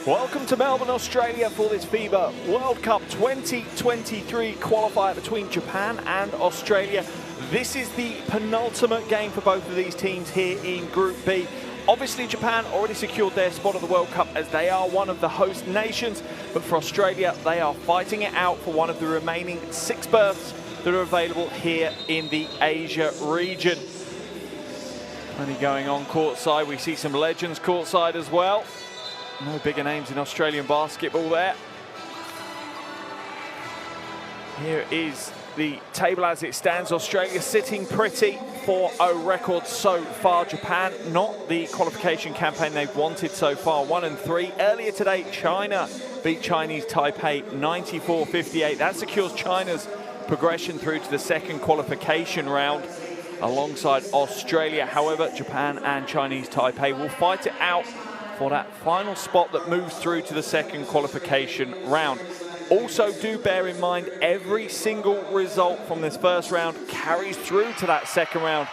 Welcome to Melbourne, Australia for this FIBA World Cup 2023 qualifier between Japan and Australia. This is the penultimate game for both of these teams here in Group B. Obviously, Japan already secured their spot at the World Cup as they are one of the host nations, but for Australia, they are fighting it out for one of the remaining 6 berths that are available here in the Asia region. Plenty going on courtside. We see some legends courtside as well. No bigger names in Australian basketball there. Here is the table as it stands. Australia sitting pretty, 4-0 record so far. Japan, not the qualification campaign they've wanted so far, 1-3. Earlier today, China beat Chinese Taipei 94-58. That secures China's progression through to the second qualification round alongside Australia. However, Japan and Chinese Taipei will fight it out for that final spot that moves through to the second qualification round. Also, do bear in mind every single result from this first round carries through to that second round,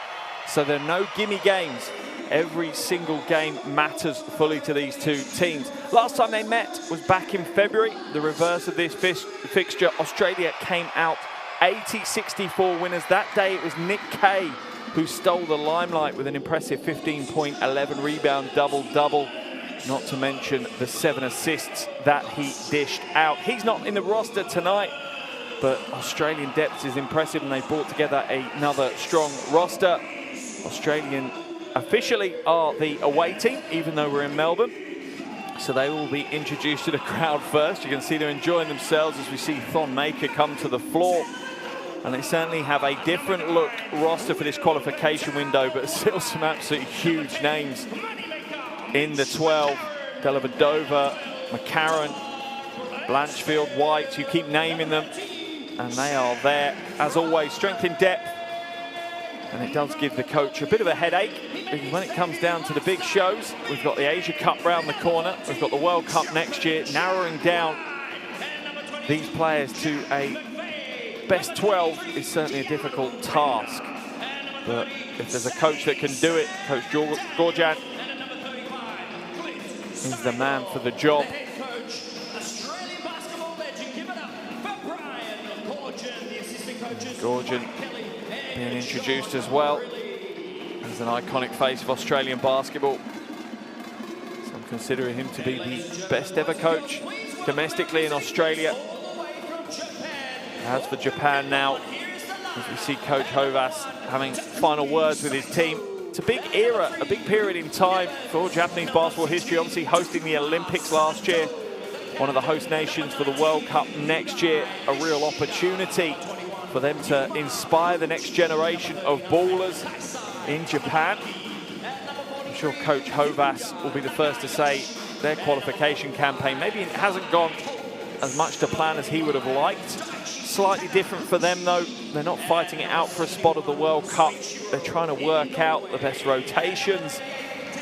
so there are no gimme games. Every single game matters fully to these two teams. Last time they met was back in February. The reverse of this fixture, Australia came out 80-64 winners. That day it was Nick Kay who stole the limelight with an impressive 15-point, 11 rebound double-double. Not to mention the 7 assists that he dished out. He's not in the roster tonight, but Australian depth is impressive and they brought together another strong roster. Australian officially are the away team, even though we're in Melbourne. So they will be introduced to the crowd first. You can see they're enjoying themselves as we see Thon Maker come to the floor. And they certainly have a different look roster for this qualification window, but still some absolutely huge names in the 12, Dellavedova, McCarron, Blanchfield, White, you keep naming them, and they are there. As always, strength in depth, and it does give the coach a bit of a headache, because when it comes down to the big shows, we've got the Asia Cup round the corner, we've got the World Cup next year, narrowing down these players to a best 12 is certainly a difficult task. But if there's a coach that can do it, Coach Gorjan is the man for the job. Gorjan being introduced as well as an iconic face of Australian basketball. Some consider him to be the best ever coach domestically in Australia. As for Japan now, as we see Coach Hovas having final words with his team. It's a big era, a big period in time for Japanese basketball history, obviously hosting the Olympics last year, one of the host nations for the World Cup next year, a real opportunity for them to inspire the next generation of ballers in Japan. I'm sure Coach Hovas will be the first to say their qualification campaign, maybe it hasn't gone as much to plan as he would have liked. Slightly different for them though. They're not fighting it out for a spot of the World Cup. They're trying to work out the best rotations.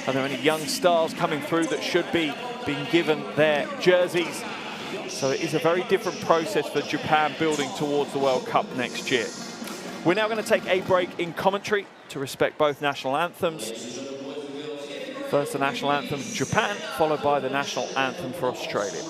Are there any young stars coming through that should be being given their jerseys? So it is a very different process for Japan building towards the World Cup next year. We're now going to take a break in commentary to respect both national anthems. First the national anthem for Japan, followed by the national anthem for Australia.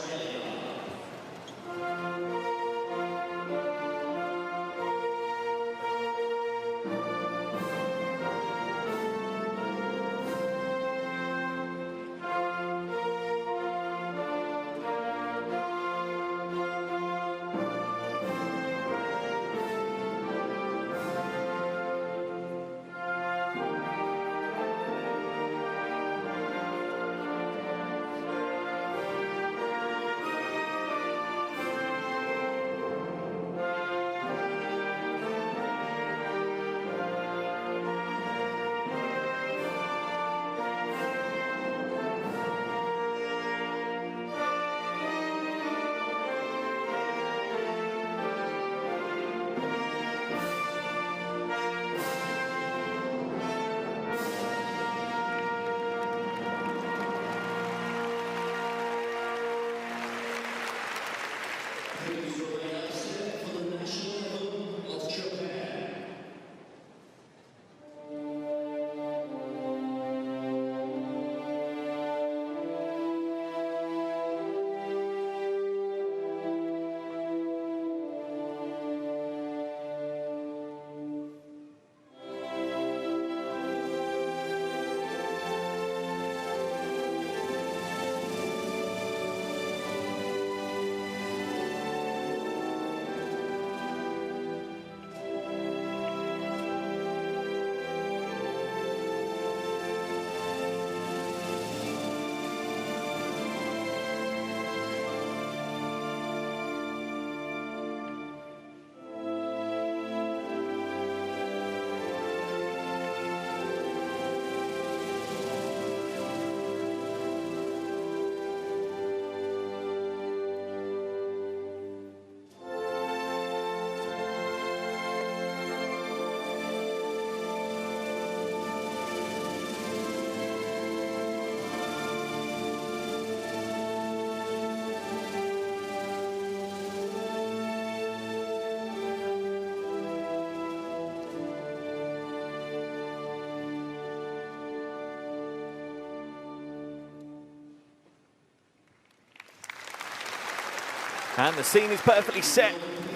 And the scene is perfectly set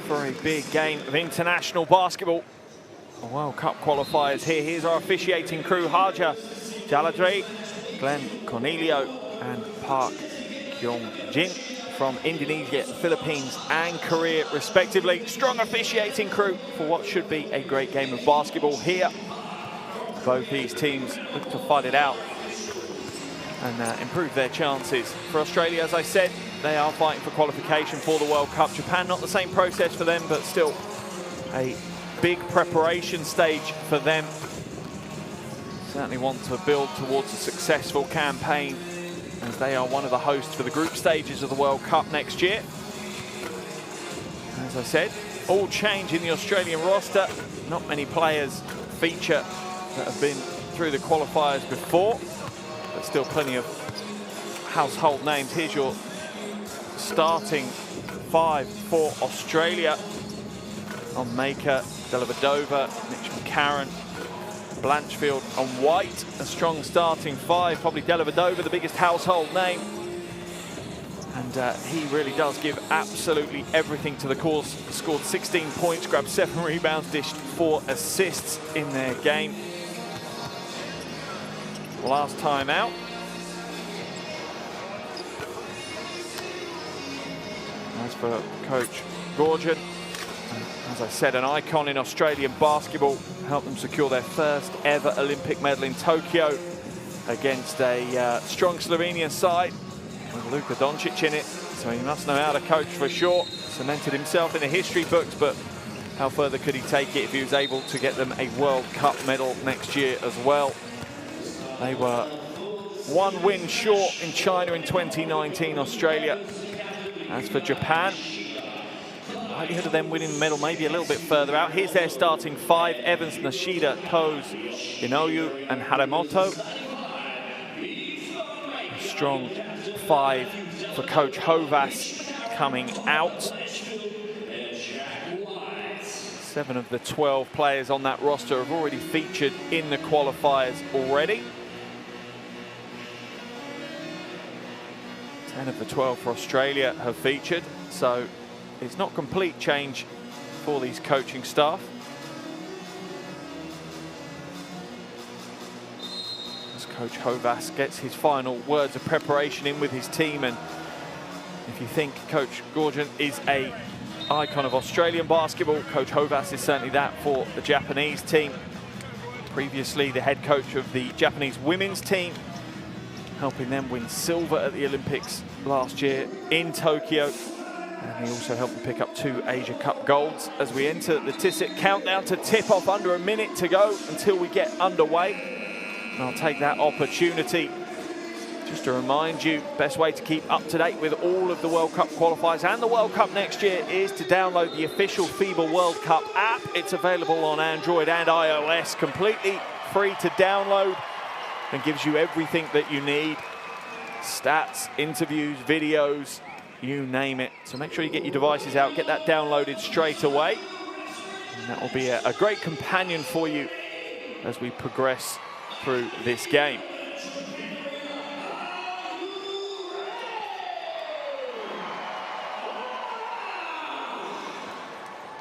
for a big game of international basketball. World Cup qualifiers here. Here's our officiating crew: Haja Jaladre, Glenn Cornelio, and Park Kyung-jin from Indonesia, Philippines, and Korea, respectively. Strong officiating crew for what should be a great game of basketball here. Both these teams look to fight it out and improve their chances. For Australia, as I said, they are fighting for qualification for the World Cup. Japan, not the same process for them, but still a big preparation stage for them. Certainly want to build towards a successful campaign, as they are one of the hosts for the group stages of the World Cup next year. As I said, all change in the Australian roster. Not many players feature that have been through the qualifiers before, but still plenty of household names. Here's your starting five for Australia: on Maker, Dellavedova, Mitch McCarron, Blanchfield and White. A strong starting five. Probably Dellavedova, the biggest household name. And he really does give absolutely everything to the cause. Scored 16 points, grabbed 7 rebounds, dished 4 assists in their game. Last time out. As for Coach Gorgon, as I said, an icon in Australian basketball, helped them secure their first ever Olympic medal in Tokyo against a strong Slovenian side with Luka Doncic in it. So he must know how to coach for sure. Cemented himself in the history books, but how further could he take it if he was able to get them a World Cup medal next year as well? They were 1 win short in China in 2019, Australia. As for Japan, likelihood of them winning the medal maybe a little bit further out. Here's their starting five: Evans, Nishida, Toes, Inoue, and Haramoto. A strong five for Coach Hovas coming out. 7 of the 12 players on that roster have already featured in the qualifiers already. 10 of the 12 for Australia have featured, so it's not complete change for these coaching staff. As Coach Hovas gets his final words of preparation in with his team, and if you think Coach Gorgon is an icon of Australian basketball, Coach Hovas is certainly that for the Japanese team. Previously the head coach of the Japanese women's team, helping them win silver at the Olympics last year in Tokyo. And he also helped them pick up 2 Asia Cup golds. As we enter the TISIT countdown to tip off, under a minute to go until we get underway. And I'll take that opportunity just to remind you, best way to keep up to date with all of the World Cup qualifiers and the World Cup next year is to download the official FIBA World Cup app. It's available on Android and iOS, completely free to download, and gives you everything that you need. Stats, interviews, videos, you name it. So make sure you get your devices out, get that downloaded straight away. And that will be a great companion for you as we progress through this game.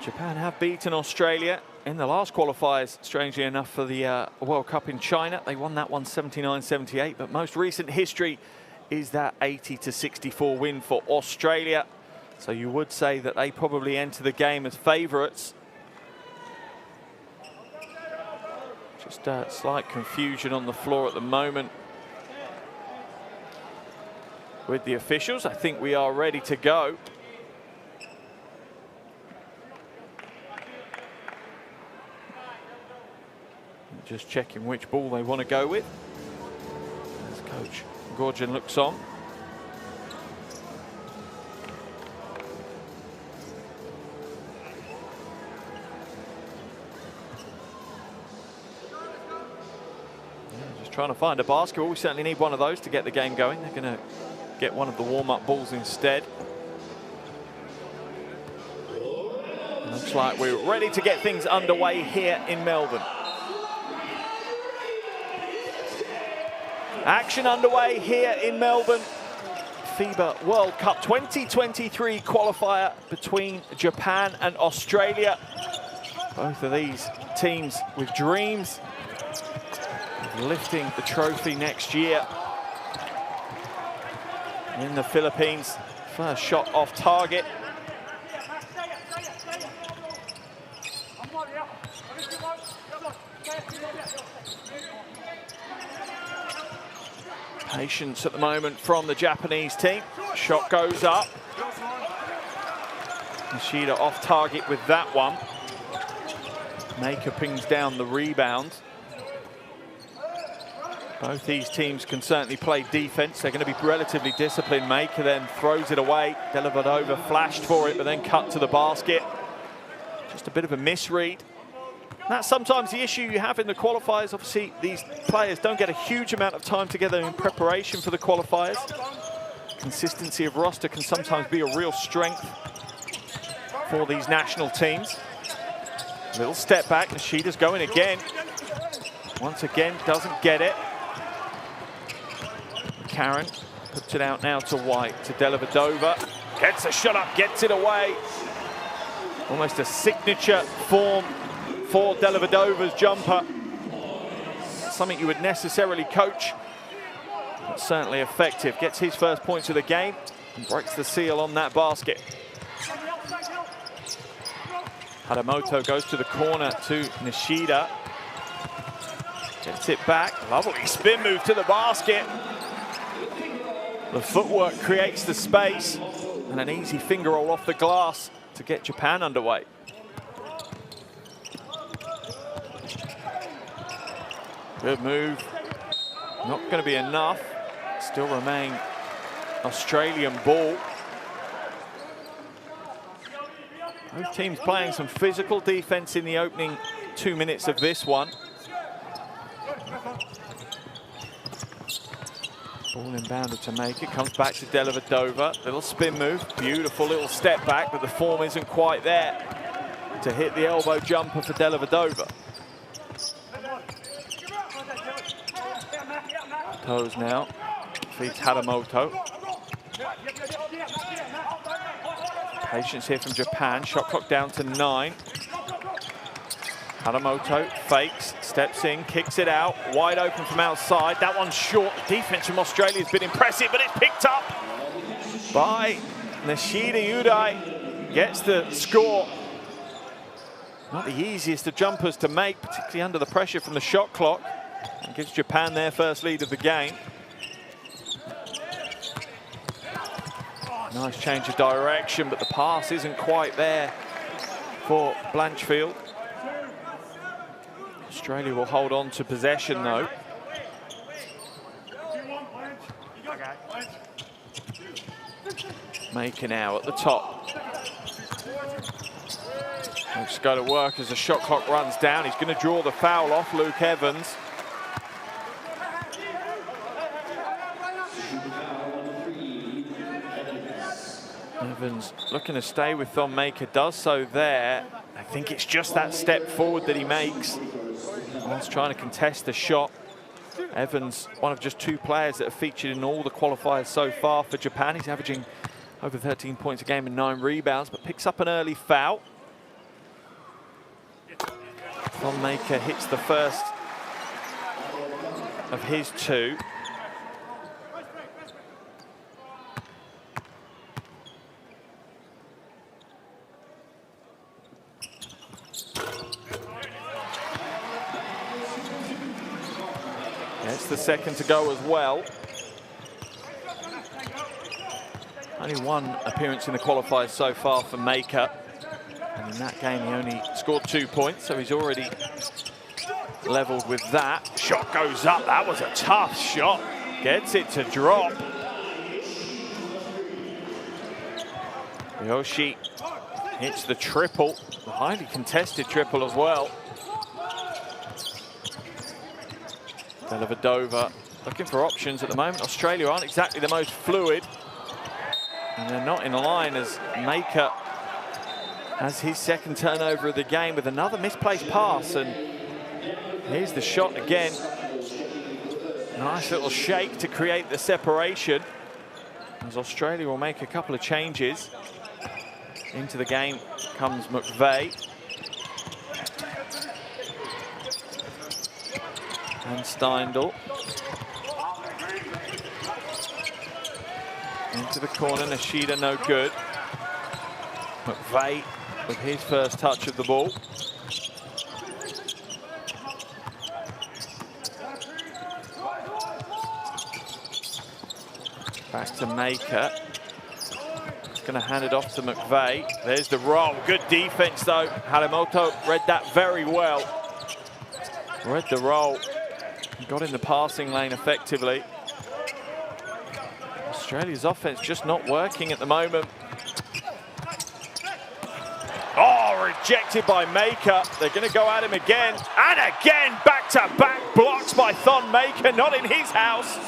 Japan have beaten Australia in the last qualifiers, strangely enough, for the World Cup in China. They won that one 79-78, but most recent history is that 80-64 win for Australia. So you would say that they probably enter the game as favourites. Just slight confusion on the floor at the moment with the officials. I think we are ready to go. Just checking which ball they want to go with as Coach Gorgon looks on. Yeah, just trying to find a basketball. We certainly need one of those to get the game going. They're going to get one of the warm-up balls instead. Looks like we're ready to get things underway here in Melbourne. Action underway here in Melbourne FIBA World Cup 2023 qualifier between Japan and Australia. Both of these teams with dreams of lifting the trophy next year. In the Philippines, first shot off target. Patience at the moment from the Japanese team. Shot goes up. Nishida off target with that one. Maker pings down the rebound. Both these teams can certainly play defense. They're going to be relatively disciplined. Maker then throws it away. Dellavedova flashed for it, but then cut to the basket. Just a bit of a misread. That's sometimes the issue you have in the qualifiers. Obviously, these players don't get a huge amount of time together in preparation for the qualifiers. Consistency of roster can sometimes be a real strength for these national teams. Little step back, Nishida's going again. Once again, doesn't get it. Karen puts it out now to White, to Dellavedova. Gets a shot up, gets it away. Almost a signature form for Dellavedova's jumper. Something you would necessarily coach, but certainly effective. Gets his first points of the game and breaks the seal on that basket. Haramoto goes to the corner to Nishida. Gets it back. Lovely spin move to the basket. The footwork creates the space and an easy finger roll off the glass to get Japan underway. Good move. Not going to be enough. Still remain Australian ball. Both teams playing some physical defense in the opening 2 minutes of this one. Ball inbounded to make it. Comes back to Dellavedova. Little spin move. Beautiful little step back, but the form isn't quite there to hit the elbow jumper for Dellavedova. Toes now. Feeds Haramoto. Patience here from Japan. Shot clock down to 9. Haramoto fakes, steps in, kicks it out. Wide open from outside. That one's short. The defense from Australia has been impressive, but it's picked up by Nishida Udai. Gets the score. Not the easiest of jumpers to make, particularly under the pressure from the shot clock. And gives Japan their first lead of the game. Nice change of direction, but the pass isn't quite there for Blanchfield. Australia will hold on to possession though. Maker now at the top. Let's go to work as the shot clock runs down. He's going to draw the foul off Luke Evans. Evans looking to stay with Thom. Maker does so there. I think it's just that step forward that he makes whilst trying to contest the shot. Evans, one of just 2 players that have featured in all the qualifiers so far for Japan. He's averaging over 13 points a game and 9 rebounds, but picks up an early foul. Thom Maker hits the first of his 2. It's the second to go as well. Only 1 appearance in the qualifiers so far for Maker. And in that game, he only scored 2 points, so he's already leveled with that. Shot goes up. That was a tough shot. Gets it to drop. Yoshi hits the triple. A highly contested triple as well. Dellavedova looking for options at the moment. Australia aren't exactly the most fluid. And they're not in line as Maker has his second turnover of the game with another misplaced pass. And here's the shot again. Nice little shake to create the separation. as Australia will make a couple of changes. Into the game comes McVeigh. And Steindl. Into the corner, Nishida no good. McVeigh with his first touch of the ball. Back to Maker. He's going to hand it off to McVeigh. There's the roll. Good defense though. Haramoto read that very well. Read the roll. Got in the passing lane effectively. Australia's offense just not working at the moment. Oh, rejected by Maker. They're going to go at him again. And again, back-to-back blocks by Thon Maker. Not in his house.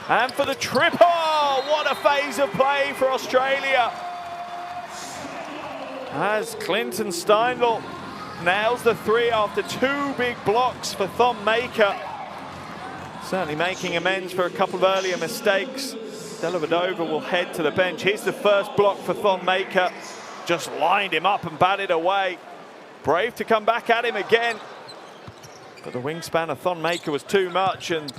And for the triple, what a phase of play for Australia. As Clinton Steindl nails the three after two big blocks for Thon Maker. Certainly making amends for a couple of earlier mistakes. Dellavedova will head to the bench. Here's the first block for Thon Maker. Just lined him up and batted away. Brave to come back at him again. But the wingspan of Thon Maker was too much, and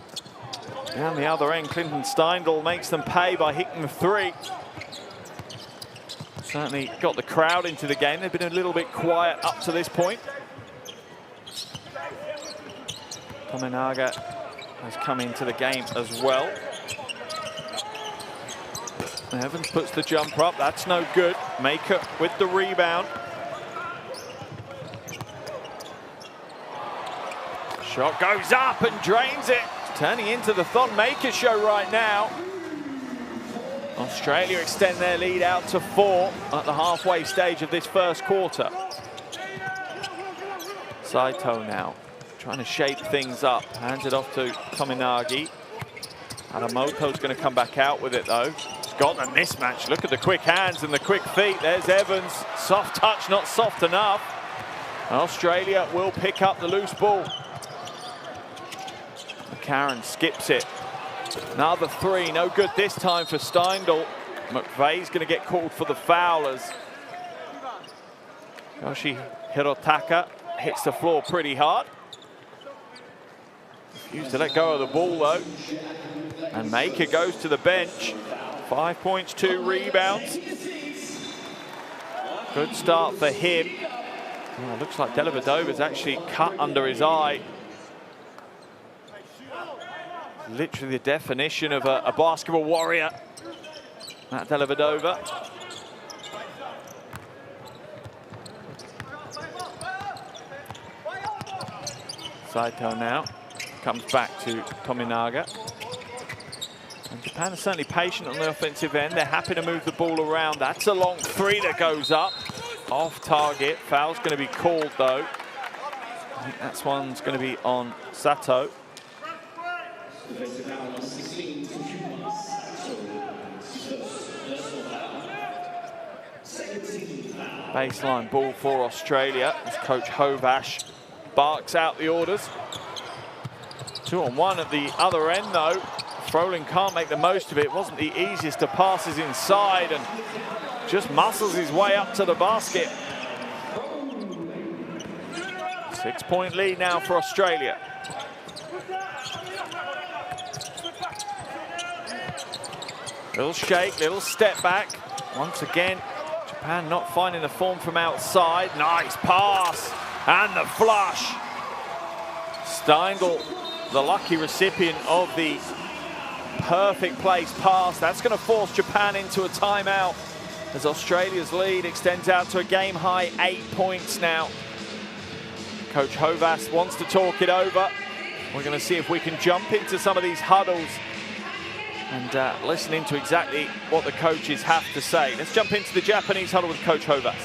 down the other end, Clinton Steindl makes them pay by hitting the three. Certainly got the crowd into the game. They've been a little bit quiet up to this point. Tominaga has come into the game as well. Evans puts the jumper up. That's no good. Maker with the rebound. Shot goes up and drains it. Turning into the Thon Maker show right now. Australia extend their lead out to 4 at the halfway stage of this first quarter. Saito now trying to shape things up. Hands it off to Tominagi. Haramoto's going to come back out with it though. He's got the mismatch. Look at the quick hands and the quick feet. There's Evans. Soft touch, not soft enough. And Australia will pick up the loose ball. McCarron skips it. Another three, no good this time for Steindl. McVeigh's going to get called for the foul as Yoshi Hirotaka hits the floor pretty hard. Refused to let go of the ball though. And Maker goes to the bench. 5 points, 2 rebounds. Good start for him. Oh, looks like Dellavedova's actually cut under his eye. Literally the definition of a basketball warrior, Matt Dellavedova. Saito now comes back to Tominaga. And Japan is certainly patient on the offensive end. They're happy to move the ball around. That's a long three that goes up. Off target. Foul's going to be called though. I think that's one's going to be on Sato. Baseline ball for Australia as Coach Hovash barks out the orders. 2-on-1 at the other end though. Froling can't make the most of it. Wasn't the easiest of passes inside and just muscles his way up to the basket. 6-point lead now for Australia. Little shake, little step back. Once again, Japan not finding the form from outside. Nice pass and the flush. Steindl, the lucky recipient of the perfect place pass. That's going to force Japan into a timeout as Australia's lead extends out to a game-high 8 points now. Coach Hovas wants to talk it over. We're going to see if we can jump into some of these huddles and listening to exactly what the coaches have to say. Let's jump into the Japanese huddle with Coach Hovas.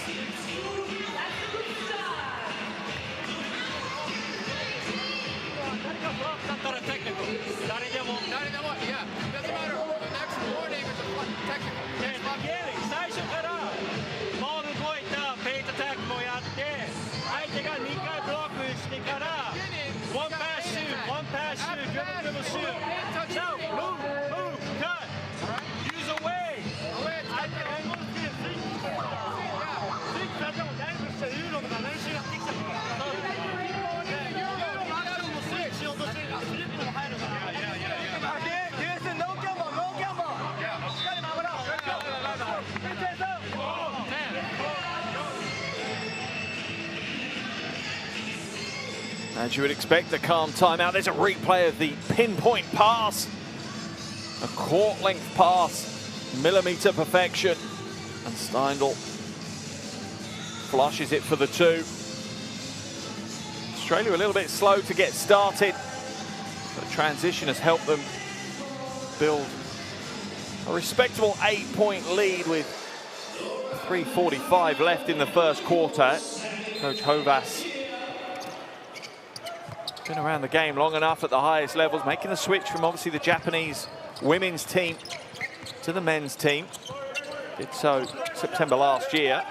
As you would expect, the calm timeout. There's a replay of the pinpoint pass. A court-length pass, millimeter perfection. And Steindl flushes it for the two. Australia a little bit slow to get started. The transition has helped them build a respectable 8-point lead with 3:45 left in the first quarter. Coach Hovas been around the game long enough at the highest levels, making the switch from obviously the Japanese women's team to the men's team. Did so September last year.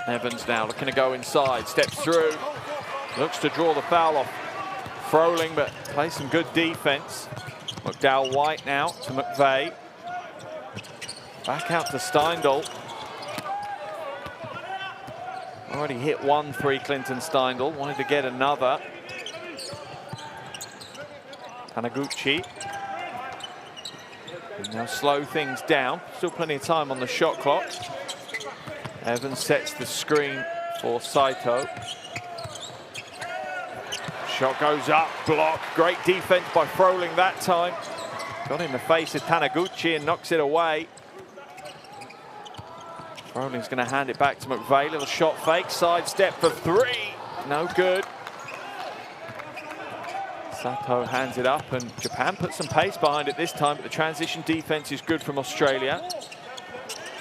Evans now looking to go inside, steps through, looks to draw the foul off Froling, but plays some good defense. McDowell White now to McVeigh. Back out to Steindl. Already hit 1 3, Clinton Steindl. Wanted to get another. Taniguchi. And now slow things down. Still plenty of time on the shot clock. Evans sets the screen for Saito. Shot goes up, block. Great defense by Froling that time. Got in the face of Taniguchi and knocks it away. Froling's going to hand it back to McVeigh. Little shot fake, sidestep for 3. No good. Sato hands it up, and Japan puts some pace behind it this time, but the transition defense is good from Australia.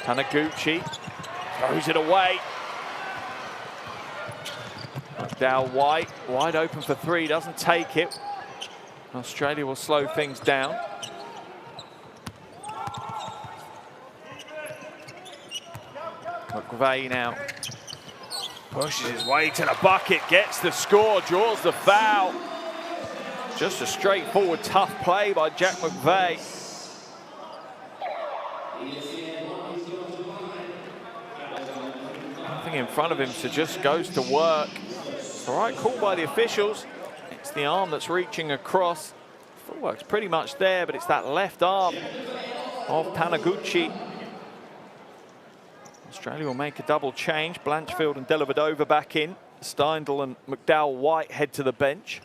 Taniguchi throws it away. McDowell White, wide open for 3, doesn't take it. Australia will slow things down. McVeigh now pushes his way to the bucket, gets the score, draws the foul. Just a straightforward, tough play by Jack McVeigh. Nothing in front of him, so just goes to work. It's the right call by the officials. It's the arm that's reaching across. Footwork's pretty much there, but it's that left arm of Taniguchi. Australia will make a double change. Blanchfield and Dellavedova back in. Steindl and McDowell White head to the bench.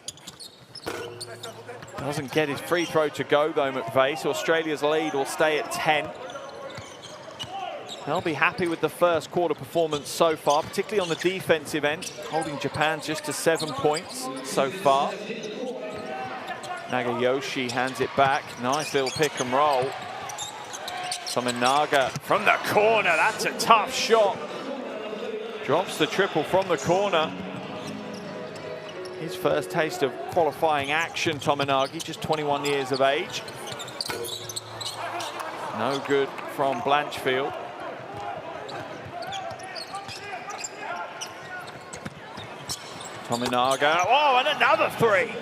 Doesn't get his free throw to go though, McVeigh, so Australia's lead will stay at 10. They'll be happy with the first quarter performance so far, particularly on the defensive end, holding Japan just to 7 points so far. Nagayoshi hands it back. Nice little pick and roll. Tominaga from the corner. That's a tough shot. Drops the triple from the corner. His first taste of qualifying action, Tominagi, just 21 years of age. No good from Blanchfield. Tominaga, oh, and another 3.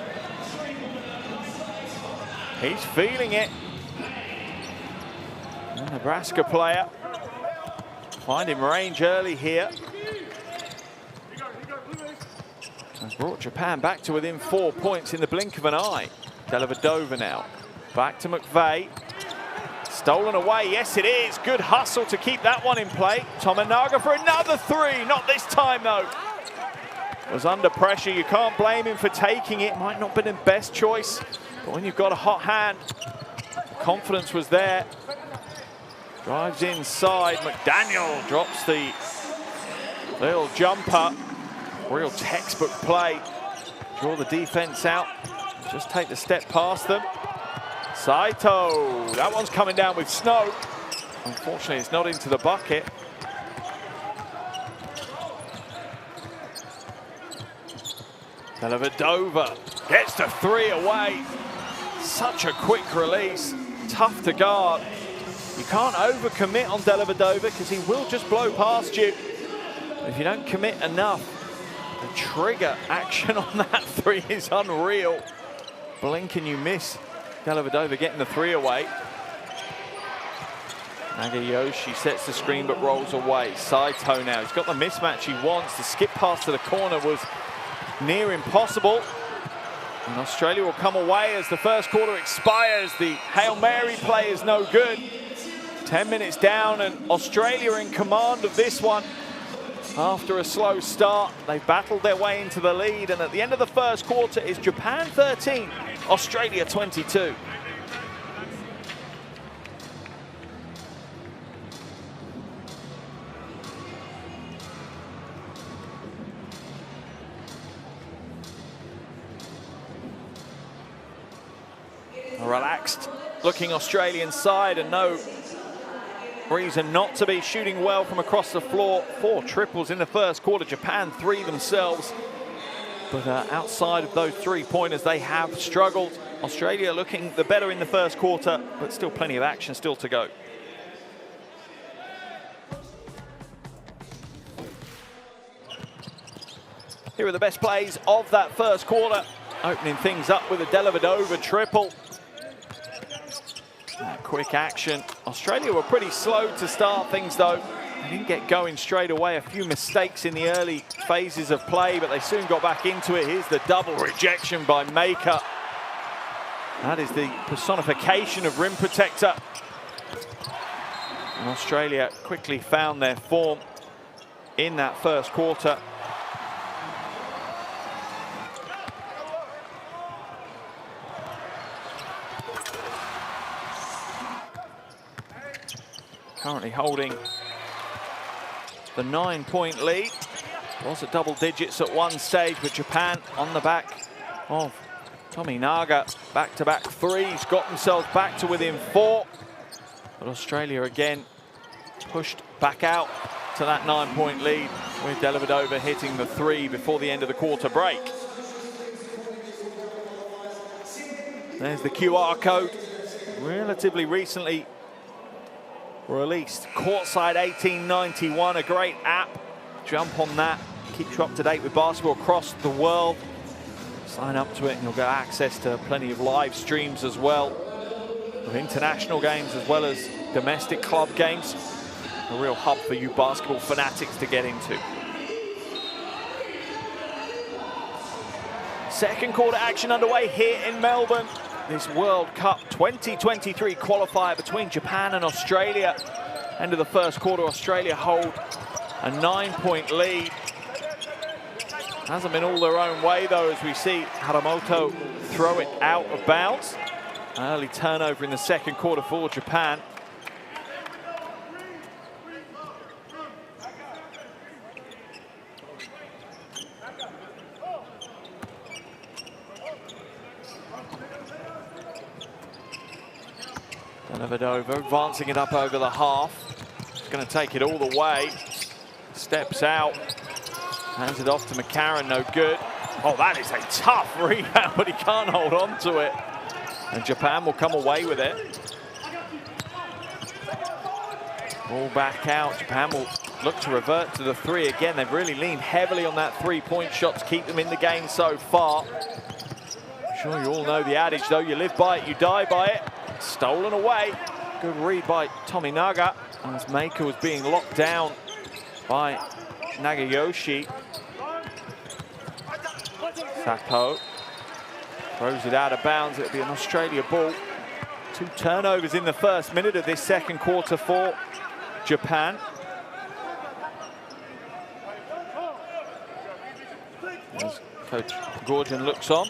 He's feeling it. The Nebraska player finding range early here. Has brought Japan back to within 4 points in the blink of an eye. Dellavedova now. Back to McVeigh. Stolen away, yes it is. Good hustle to keep that one in play. Tominaga for another 3, not this time though. Was under pressure, you can't blame him for taking it. Might not have been the best choice, but when you've got a hot hand, confidence was there. Drives inside, McDaniel drops the little jumper. Real textbook play. Draw the defense out, just take the step past them. Saito, that one's coming down with snow. Unfortunately, it's not into the bucket. Dellavedova gets the 3 away. Such a quick release, tough to guard. You can't overcommit on Dellavedova because he will just blow past you. If you don't commit enough, the trigger action on that 3 is unreal. Blink and you miss. Dellavedova getting the 3 away. Nagayoshi sets the screen but rolls away. Saito now, he's got the mismatch he wants. The skip pass to the corner was near impossible. And Australia will come away as the first quarter expires. The Hail Mary play is no good. 10 minutes down, and Australia in command of this one. After a slow start, they've battled their way into the lead, and at the end of the first quarter is Japan 13, Australia 22. A relaxed looking Australian side, and no reason not to be, shooting well from across the floor. 4 triples in the first quarter, Japan 3 themselves. But outside of those 3-pointers, they have struggled. Australia looking the better in the first quarter, but still plenty of action still to go. Here are the best plays of that first quarter. Opening things up with a Dellavedova triple. Quick action. Australia were pretty slow to start things though. They didn't get going straight away. A few mistakes in the early phases of play, but they soon got back into it. Here's the double rejection by Maker. That is the personification of rim protector. And Australia quickly found their form in that first quarter. Currently holding the 9-point lead. Was at double digits at one stage, but Japan on the back of Tominaga. Back-to-back threes, got themselves back to within 4. But Australia again pushed back out to that 9-point lead, with Dellavedova hitting the 3 before the end of the quarter break. There's the QR code. Relatively recently released. Courtside 1891, a great app. Jump on that, keeps you up to date with basketball across the world. Sign up to it and you'll get access to plenty of live streams as well, of international games as well as domestic club games. A real hub for you basketball fanatics to get into. Second quarter action underway here in Melbourne. This World Cup 2023 qualifier between Japan and Australia. End of the first quarter, Australia hold a 9-point lead. Hasn't been all their own way though, as we see Haramoto throw it out of bounds. Early turnover in the second quarter for Japan. Dellavedova advancing it up over the half. He's going to take it all the way. Steps out. Hands it off to McCarron, no good. Oh, that is a tough rebound, but he can't hold on to it. And Japan will come away with it. Ball back out. Japan will look to revert to the 3 again. They've really leaned heavily on that 3-point shot to keep them in the game so far. I'm sure you all know the adage though, you live by it, you die by it. Stolen away. Good read by Tominaga, as Maker was being locked down by Nagayoshi. Sapo throws it out of bounds. It'll be an Australia ball. 2 turnovers in the first minute of this second quarter for Japan. As Coach Gorgian looks on.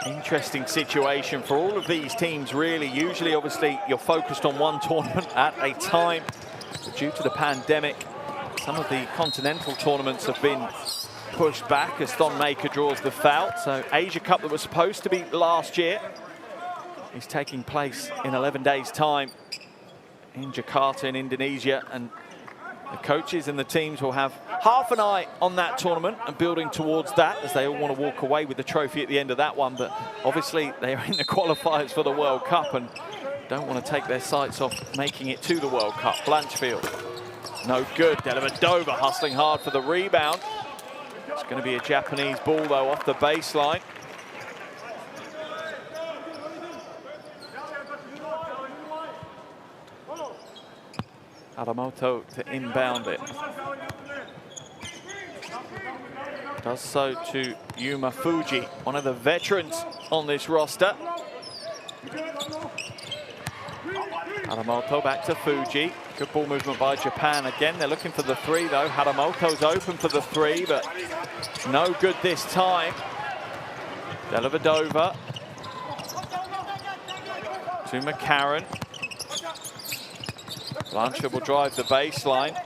Interesting situation for all of these teams, really. Usually, obviously, you're focused on one tournament at a time. But due to the pandemic, some of the continental tournaments have been pushed back as Thon Maker draws the foul. So Asia Cup, that was supposed to be last year, is taking place in 11 days' time in Jakarta in Indonesia. And the coaches and the teams will have half an eye on that tournament and building towards that, as they all want to walk away with the trophy at the end of that one. But obviously they are in the qualifiers for the World Cup and don't want to take their sights off making it to the World Cup. Blanchfield, no good. Dellavedova hustling hard for the rebound. It's going to be a Japanese ball though off the baseline. Haramoto to inbound it. Does so to Yuma Fuji, one of the veterans on this roster. Haramoto back to Fuji. Good ball movement by Japan. Again, they're looking for the three, though. Haramoto's open for the three, but no good this time. Dellavedova to McCarron. Blanchfield will drive the baseline.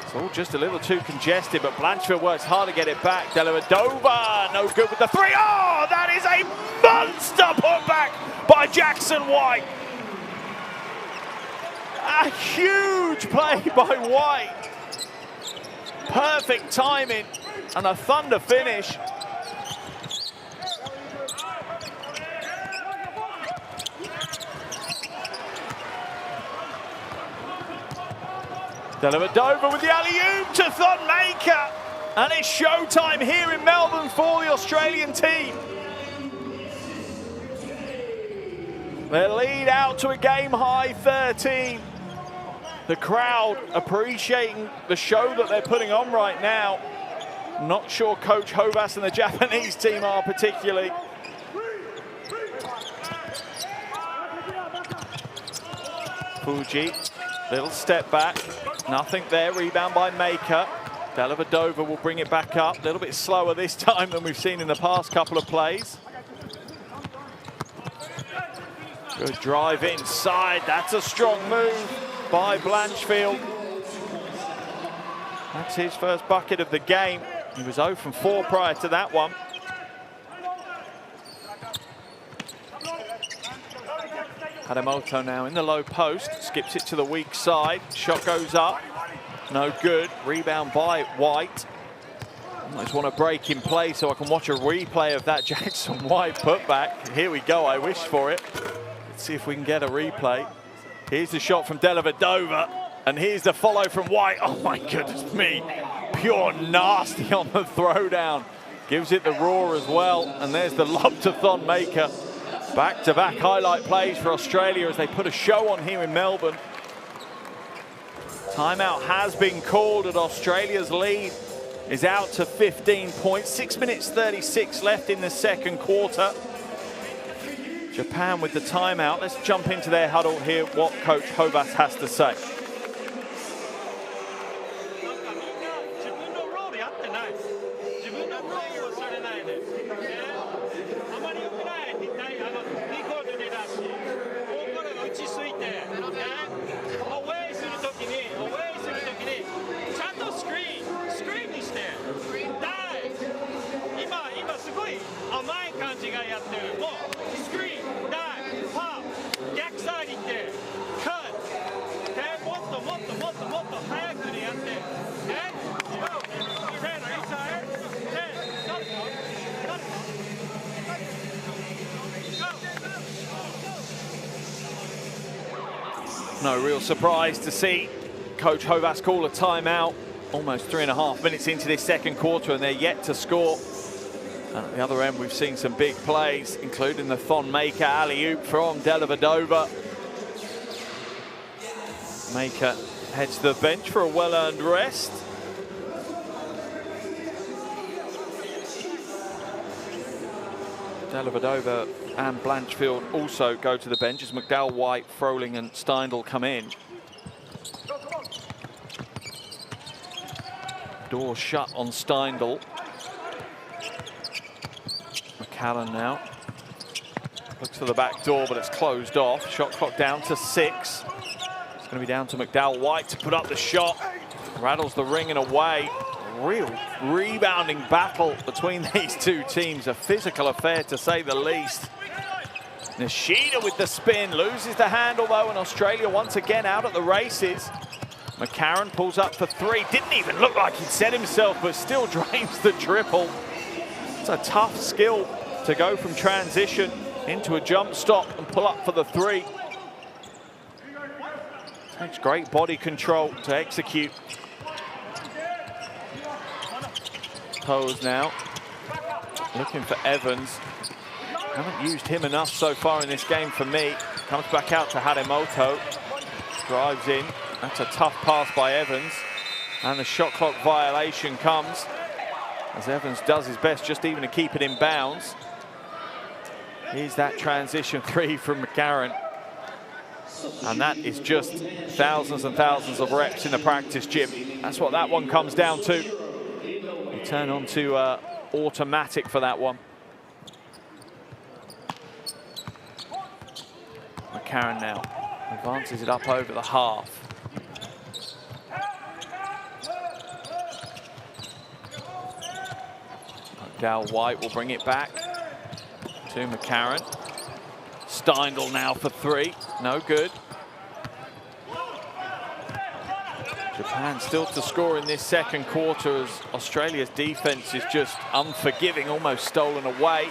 It's all just a little too congested, but Blanchfield works hard to get it back. Dellavedova, no good with the three. Oh, that is a monster putback by Jackson White. A huge play by White. Perfect timing and a thunder finish. Dellavedova with the alley-oop to Thonmaker. And it's showtime here in Melbourne for the Australian team. Their lead out to a game-high 13. The crowd appreciating the show that they're putting on right now. Not sure Coach Hovas and the Japanese team are particularly. Fuji, little step back. Nothing there, rebound by Maker. Dellavedova will bring it back up. A little bit slower this time than we've seen in the past couple of plays. Good drive inside. That's a strong move by Blanchfield. That's his first bucket of the game. He was 0 from 4 prior to that one. Haramoto now in the low post, skips it to the weak side. Shot goes up, no good. Rebound by White. I just want to break in play so I can watch a replay of that Jackson White putback. Here we go, I wish for it. Let's see if we can get a replay. Here's the shot from Dellavedova, and here's the follow from White. Oh my goodness me, pure nasty on the throwdown. Gives it the roar as well, and there's the lob to Thonmaker. Back-to-back highlight plays for Australia as they put a show on here in Melbourne. Timeout has been called, and Australia's lead is out to 15 points. 6 minutes 36 left in the second quarter. Japan with the timeout. Let's jump into their huddle here, what Coach Hovas has to say. No real surprise to see Coach Hovas call a timeout almost 3.5 minutes into this second quarter, and they're yet to score. And at the other end, we've seen some big plays, including the Thonmaker alley-oop from Dellavedova. Maker heads to the bench for a well-earned rest. Dellavedova and Blanchfield also go to the bench as McDowell, White, Froling and Steindl come in. Door shut on Steindl. McCallum now. Looks for the back door, but it's closed off. Shot clock down to 6. It's going to be down to McDowell, White to put up the shot. Rattles the ring and away. Real rebounding battle between these two teams. A physical affair, to say the least. Nishida with the spin, loses the handle though, and Australia once again out at the races. McCarron pulls up for 3. Didn't even look like he'd set himself, but still drains the triple. It's a tough skill to go from transition into a jump stop and pull up for the 3. Takes great body control to execute. Toes now, looking for Evans. Haven't used him enough so far in this game for me. Comes back out to Haramoto. Drives in. That's a tough pass by Evans. And the shot clock violation comes as Evans does his best just even to keep it in bounds. Here's that transition 3 from McCarron. And that is just thousands and thousands of reps in the practice gym. That's what that one comes down to. You turn on to automatic for that one. McCarron now advances it up over the half. McDowell White will bring it back to McCarron. Steindl now for three, no good. Japan still to score in this second quarter as Australia's defense is just unforgiving, almost stolen away.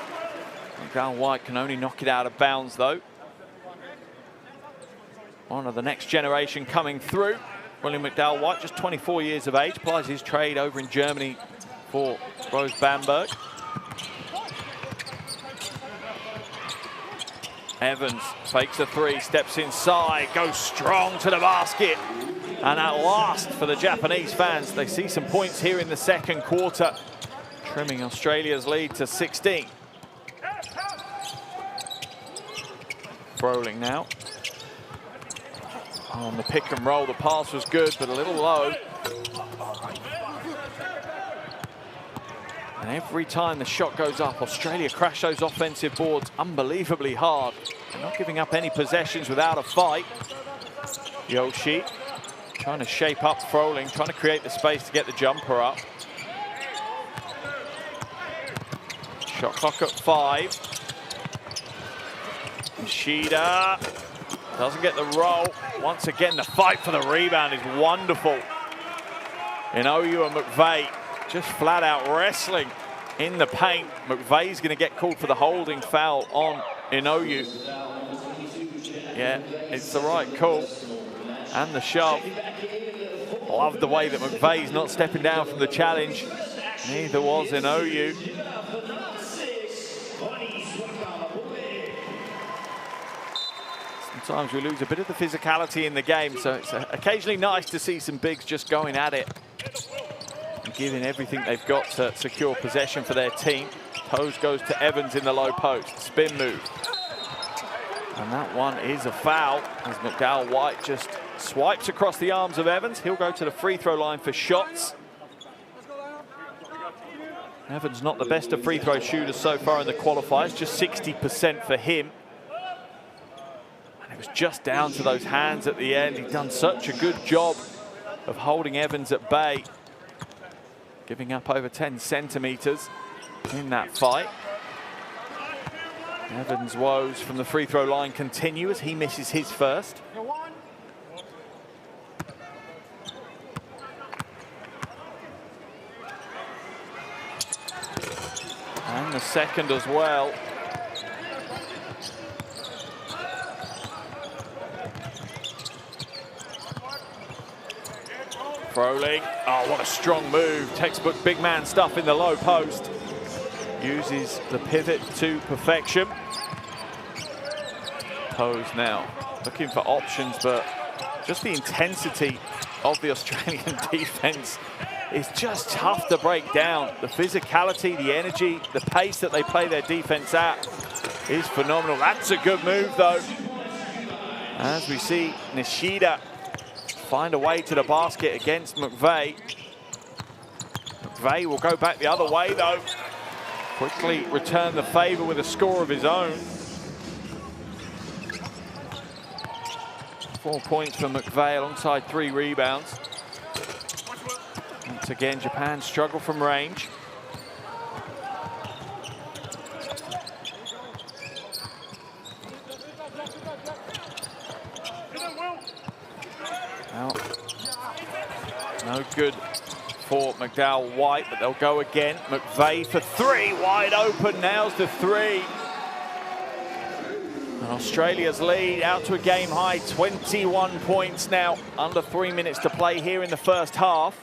McDowell White can only knock it out of bounds though. One of the next generation coming through. William McDowell White, just 24 years of age, plies his trade over in Germany for Rose Bamberg. Evans fakes a three, steps inside, goes strong to the basket. And at last, for the Japanese fans, they see some points here in the second quarter, trimming Australia's lead to 16. Froling now. On the pick and roll, the pass was good, but a little low. And every time the shot goes up, Australia crash those offensive boards unbelievably hard. They're not giving up any possessions without a fight. Yoshi trying to shape up Froling, trying to create the space to get the jumper up. Shot clock at 5. Ishida doesn't get the roll. Once again, the fight for the rebound is wonderful. Inoue and McVeigh just flat out wrestling in the paint. McVeigh's going to get called for the holding foul on Inoue. Yeah, it's the right call. And the shove. Love the way that McVeigh's not stepping down from the challenge. Neither was Inoue. Sometimes we lose a bit of the physicality in the game, so it's occasionally nice to see some bigs just going at it and giving everything they've got to secure possession for their team. Toes goes to Evans in the low post, spin move. And that one is a foul as McDowell White just swipes across the arms of Evans. He'll go to the free throw line for shots. Evans not the best of free throw shooters so far in the qualifiers, just 60% for him. And it was just down to those hands at the end. He's done such a good job of holding Evans at bay, giving up over 10 centimeters in that fight. Evans' woes from the free throw line continue as he misses his first. And the second as well. Froling, oh, what a strong move. Textbook big man stuff in the low post. Uses the pivot to perfection. Pose now, looking for options, but just the intensity of the Australian defense is just tough to break down. The physicality, the energy, the pace that they play their defense at is phenomenal. That's a good move, though. As we see Nishida find a way to the basket against McVeigh. McVeigh will go back the other way, though. Quickly return the favor with a score of his own. 4 points for McVeigh alongside 3 rebounds. Once again, Japan struggle from range. Now, no good for McDowell White, but they'll go again. McVeigh for 3, wide open, nails the 3. And Australia's lead out to a game high, 21 points now, under 3 minutes to play here in the first half.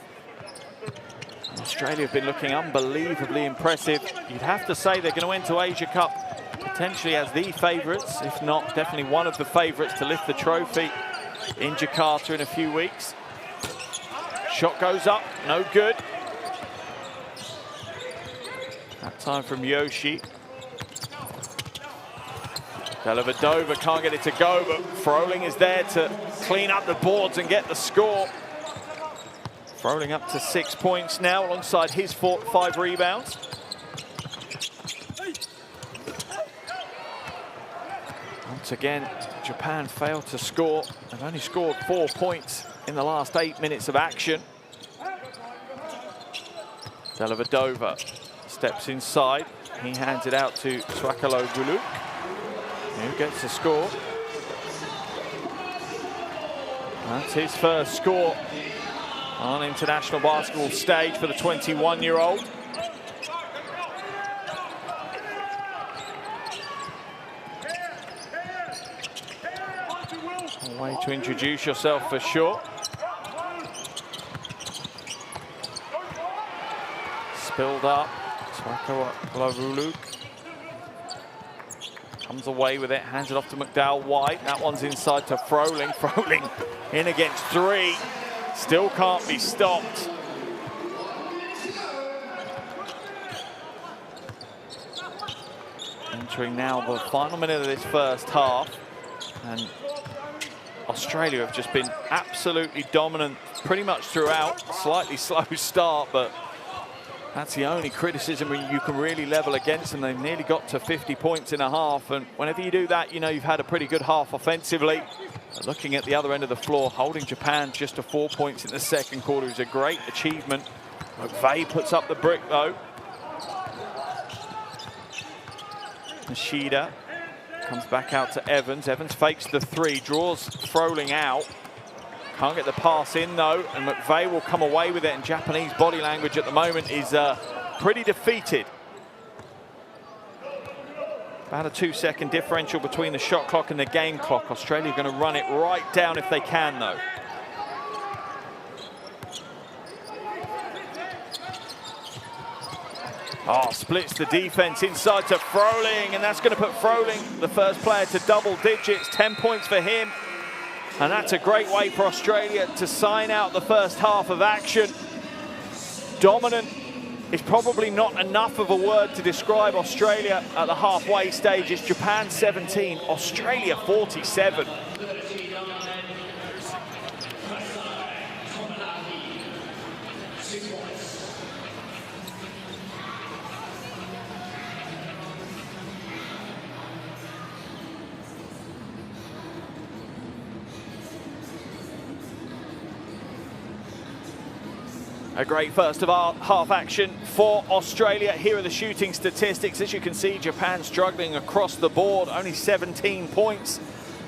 And Australia have been looking unbelievably impressive. You'd have to say they're going to enter Asia Cup potentially as the favourites, if not definitely one of the favourites to lift the trophy in Jakarta in a few weeks. Shot goes up, no good. That time from Yoshi. Dellavedova can't get it to go, but Froling is there to clean up the boards and get the score. Froling up to 6 points now alongside his 5 rebounds. Once again, Japan failed to score. They've only scored 4 points in the last 8 minutes of action. Dellavedova steps inside. He hands it out to Swakaloglu, who gets the score. That's his first score on international basketball stage for the 21-year-old. A way to introduce yourself for sure. Spilled up. Swakaloglu comes away with it, hands it off to McDowell-White. That one's inside to Froling. Froling in against 3. Still can't be stopped. Entering now the final minute of this first half. And Australia have just been absolutely dominant pretty much throughout. Slightly slow start, but that's the only criticism you can really level against them. They've nearly got to 50 points in a half, and whenever you do that, you know you've had a pretty good half offensively. But looking at the other end of the floor, holding Japan just to 4 points in the second quarter is a great achievement. McVeigh puts up the brick though. Nishida comes back out to Evans. Evans fakes the 3, draws Froling out. Can't get the pass in though, and McVeigh will come away with it, and Japanese body language at the moment is pretty defeated. About a 2-second differential between the shot clock and the game clock. Australia are going to run it right down if they can though. Oh, splits the defense inside to Froling, and that's going to put Froling, the first player, to double digits. 10 points for him. And that's a great way for Australia to sign out the first half of action. Dominant is probably not enough of a word to describe Australia at the halfway stage. It's Japan 17, Australia 47. A great first of our half action for Australia. Here are the shooting statistics. As you can see, Japan struggling across the board. Only 17 points.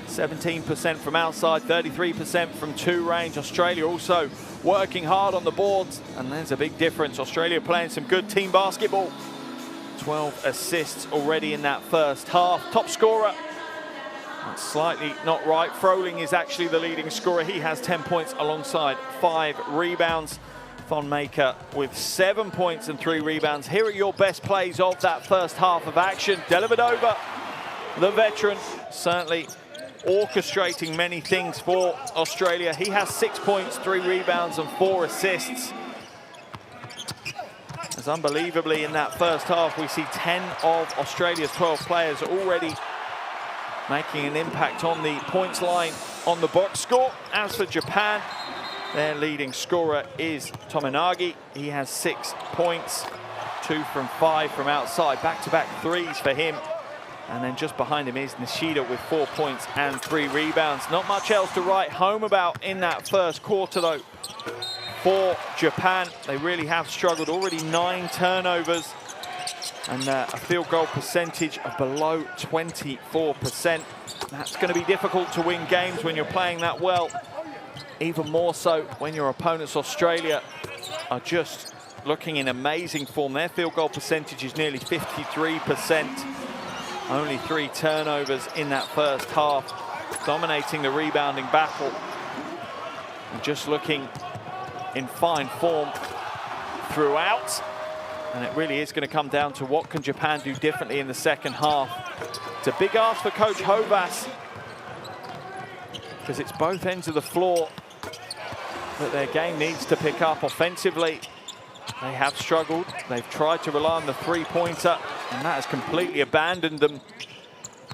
17% from outside, 33% from 2 range. Australia also working hard on the boards. And there's a big difference. Australia playing some good team basketball. 12 assists already in that first half. Top scorer. That's slightly not right. Froling is actually the leading scorer. He has 10 points alongside 5 rebounds. Thonmaker with 7 points and 3 rebounds. Here are your best plays of that first half of action. Dellavedova, the veteran, certainly orchestrating many things for Australia. He has 6 points, 3 rebounds and 4 assists. As unbelievably in that first half, we see 10 of Australia's 12 players already making an impact on the points line on the box score. As for Japan, their leading scorer is Tominagi. He has 6 points, 2 from 5 from outside. Back-to-back threes for him. And then just behind him is Nishida with 4 points and 3 rebounds. Not much else to write home about in that first quarter, though, for Japan. They really have struggled. Already 9 turnovers and a field goal percentage of below 24%. That's going to be difficult to win games when you're playing that well. Even more so when your opponents, Australia, are just looking in amazing form. Their field goal percentage is nearly 53%. Only 3 turnovers in that first half, dominating the rebounding battle. And just looking in fine form throughout. And it really is going to come down to what can Japan do differently in the second half. It's a big ask for Coach Hovas, because it's both ends of the floor that their game needs to pick up. Offensively, they have struggled. They've tried to rely on the 3-pointer, and that has completely abandoned them.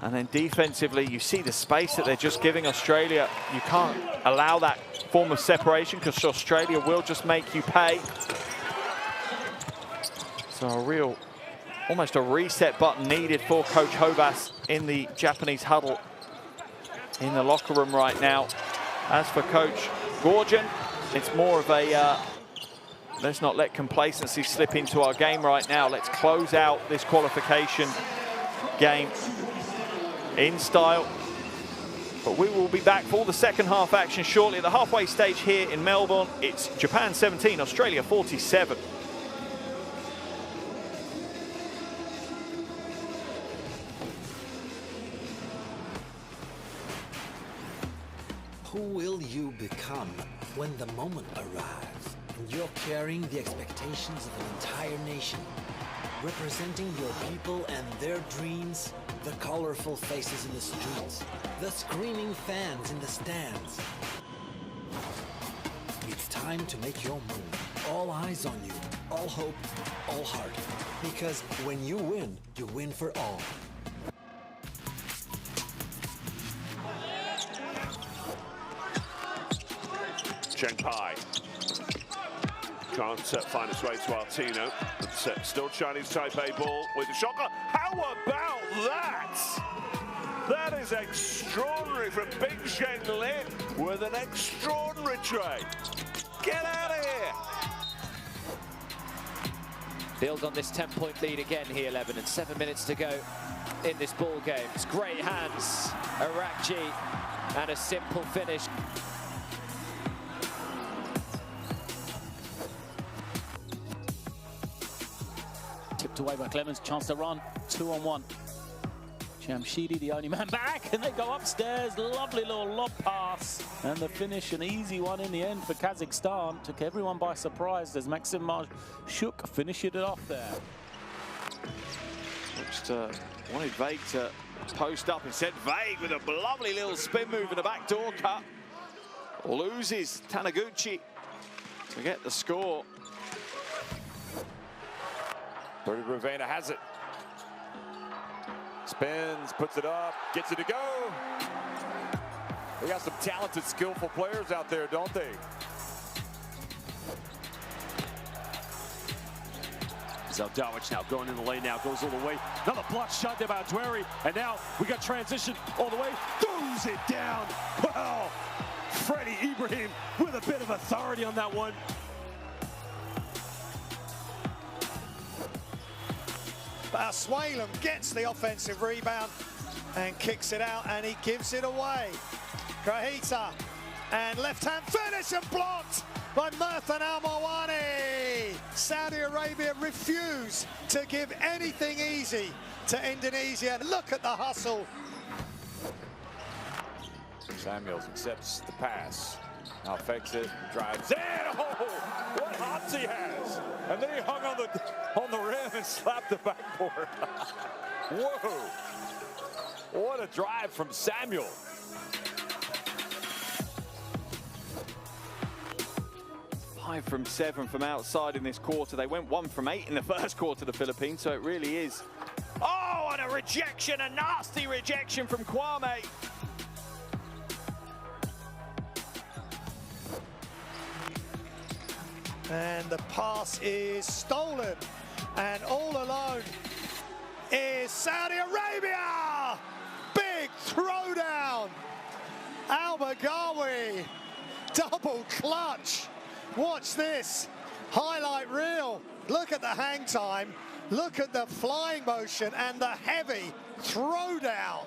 And then defensively, you see the space that they're just giving Australia. You can't allow that form of separation because Australia will just make you pay. So a real, almost a reset button needed for Coach Hobas in the Japanese huddle in the locker room right now. As for Coach Gorgon, it's more of a, let's not let complacency slip into our game right now. Let's close out this qualification game in style. But we will be back for the second half action shortly at the halfway stage here in Melbourne. It's Japan 17, Australia 47. Who will you become when the moment arrives and you're carrying the expectations of an entire nation, representing your people and their dreams, the colorful faces in the streets, the screaming fans in the stands? It's time to make your move. All eyes on you, all hope, all heart. Because when you win for all. Cheng Pai can't find its way to Altino. It's still Chinese Taipei ball with the shocker. How about that? That is extraordinary from Bing Shen Lin with an extraordinary tray. Get out of here. Build on this 10-point lead again here, 11, and 7 minutes to go in this ball game. It's great hands, Arakji, and a simple finish. Tipped away by Clemens, chance to run, 2-on-1. Jamshidi, the only man back, and they go upstairs. Lovely little lob pass. And the finish, an easy one in the end for Kazakhstan. Took everyone by surprise as Maxim Marshuk finished it off there. Just wanted Vague to post up. Instead, Vague with a lovely little spin move and a backdoor cut. Loses Taniguchi to get the score. Bertie Ravena has it. Spins, puts it up, gets it to go. They got some talented, skillful players out there, don't they? Zeldowicz now going in the lane now, goes all the way. Another block shot there by Dweri, and now we got transition all the way. Throws it down. Wow. Freddie Ibrahim with a bit of authority on that one. Swalem gets the offensive rebound and kicks it out, and he gives it away. Grahita, and left-hand finish and blocked by Murthan Al-Mawani. Saudi Arabia refuse to give anything easy to Indonesia. Look at the hustle. Samuels accepts the pass. Now fakes it, drives in. Oh, what hops he has! And then he hung on the rim and slapped the backboard. Whoa! What a drive from Samuel. Five from 7 from outside in this quarter. They went 1 from 8 in the first quarter, the Philippines, so it really is. Oh, and a rejection, a nasty rejection from Kwame. And the pass is stolen, and all alone is Saudi Arabia. Big throwdown. Al-Baghawi, double clutch. Watch this highlight reel. Look at the hang time. Look at the flying motion and the heavy throwdown.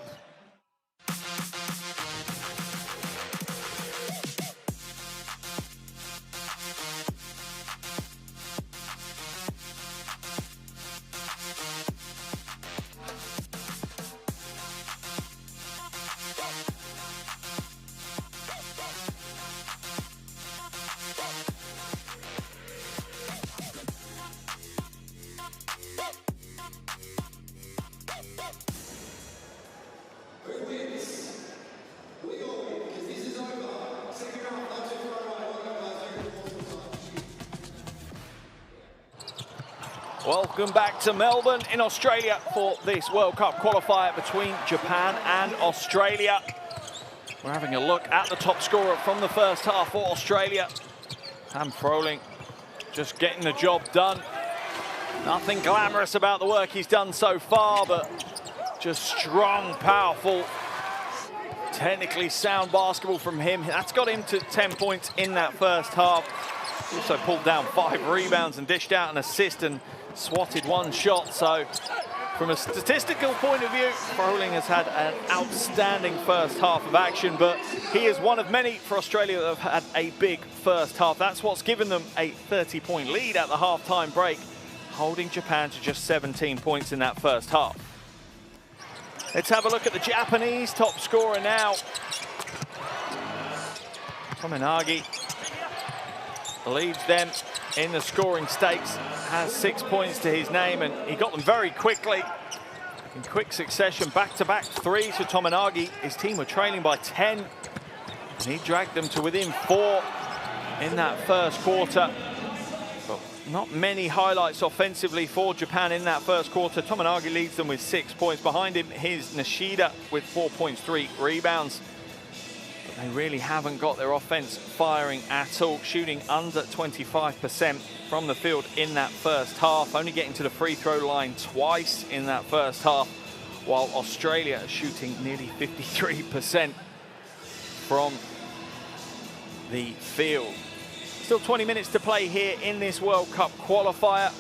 Welcome back to Melbourne in Australia for this World Cup qualifier between Japan and Australia. We're having a look at the top scorer from the first half for Australia. Sam Froling just getting the job done. Nothing glamorous about the work he's done so far, but just strong, powerful, technically sound basketball from him. That's got him to 10 points in that first half. He also pulled down 5 rebounds and dished out an assist and swatted 1 shot. So from a statistical point of view, Froling has had an outstanding first half of action, but he is one of many for Australia that have had a big first half. That's what's given them a 30-point lead at the half-time break, holding Japan to just 17 points in that first half. Let's have a look at the Japanese top scorer now. Tominagi leads them in the scoring stakes, has 6 points to his name, and he got them very quickly. In quick succession, back-to-back threes for Tominagi. His team were trailing by 10, and he dragged them to within 4 in that first quarter. But not many highlights offensively for Japan in that first quarter. Tominagi leads them with 6 points. Behind him, here's Nishida with 4 points, 3 rebounds. But they really haven't got their offense firing at all, shooting under 25% from the field in that first half, only getting to the free throw line twice in that first half, while Australia are shooting nearly 53% from the field. Still 20 minutes to play here in this World Cup qualifier.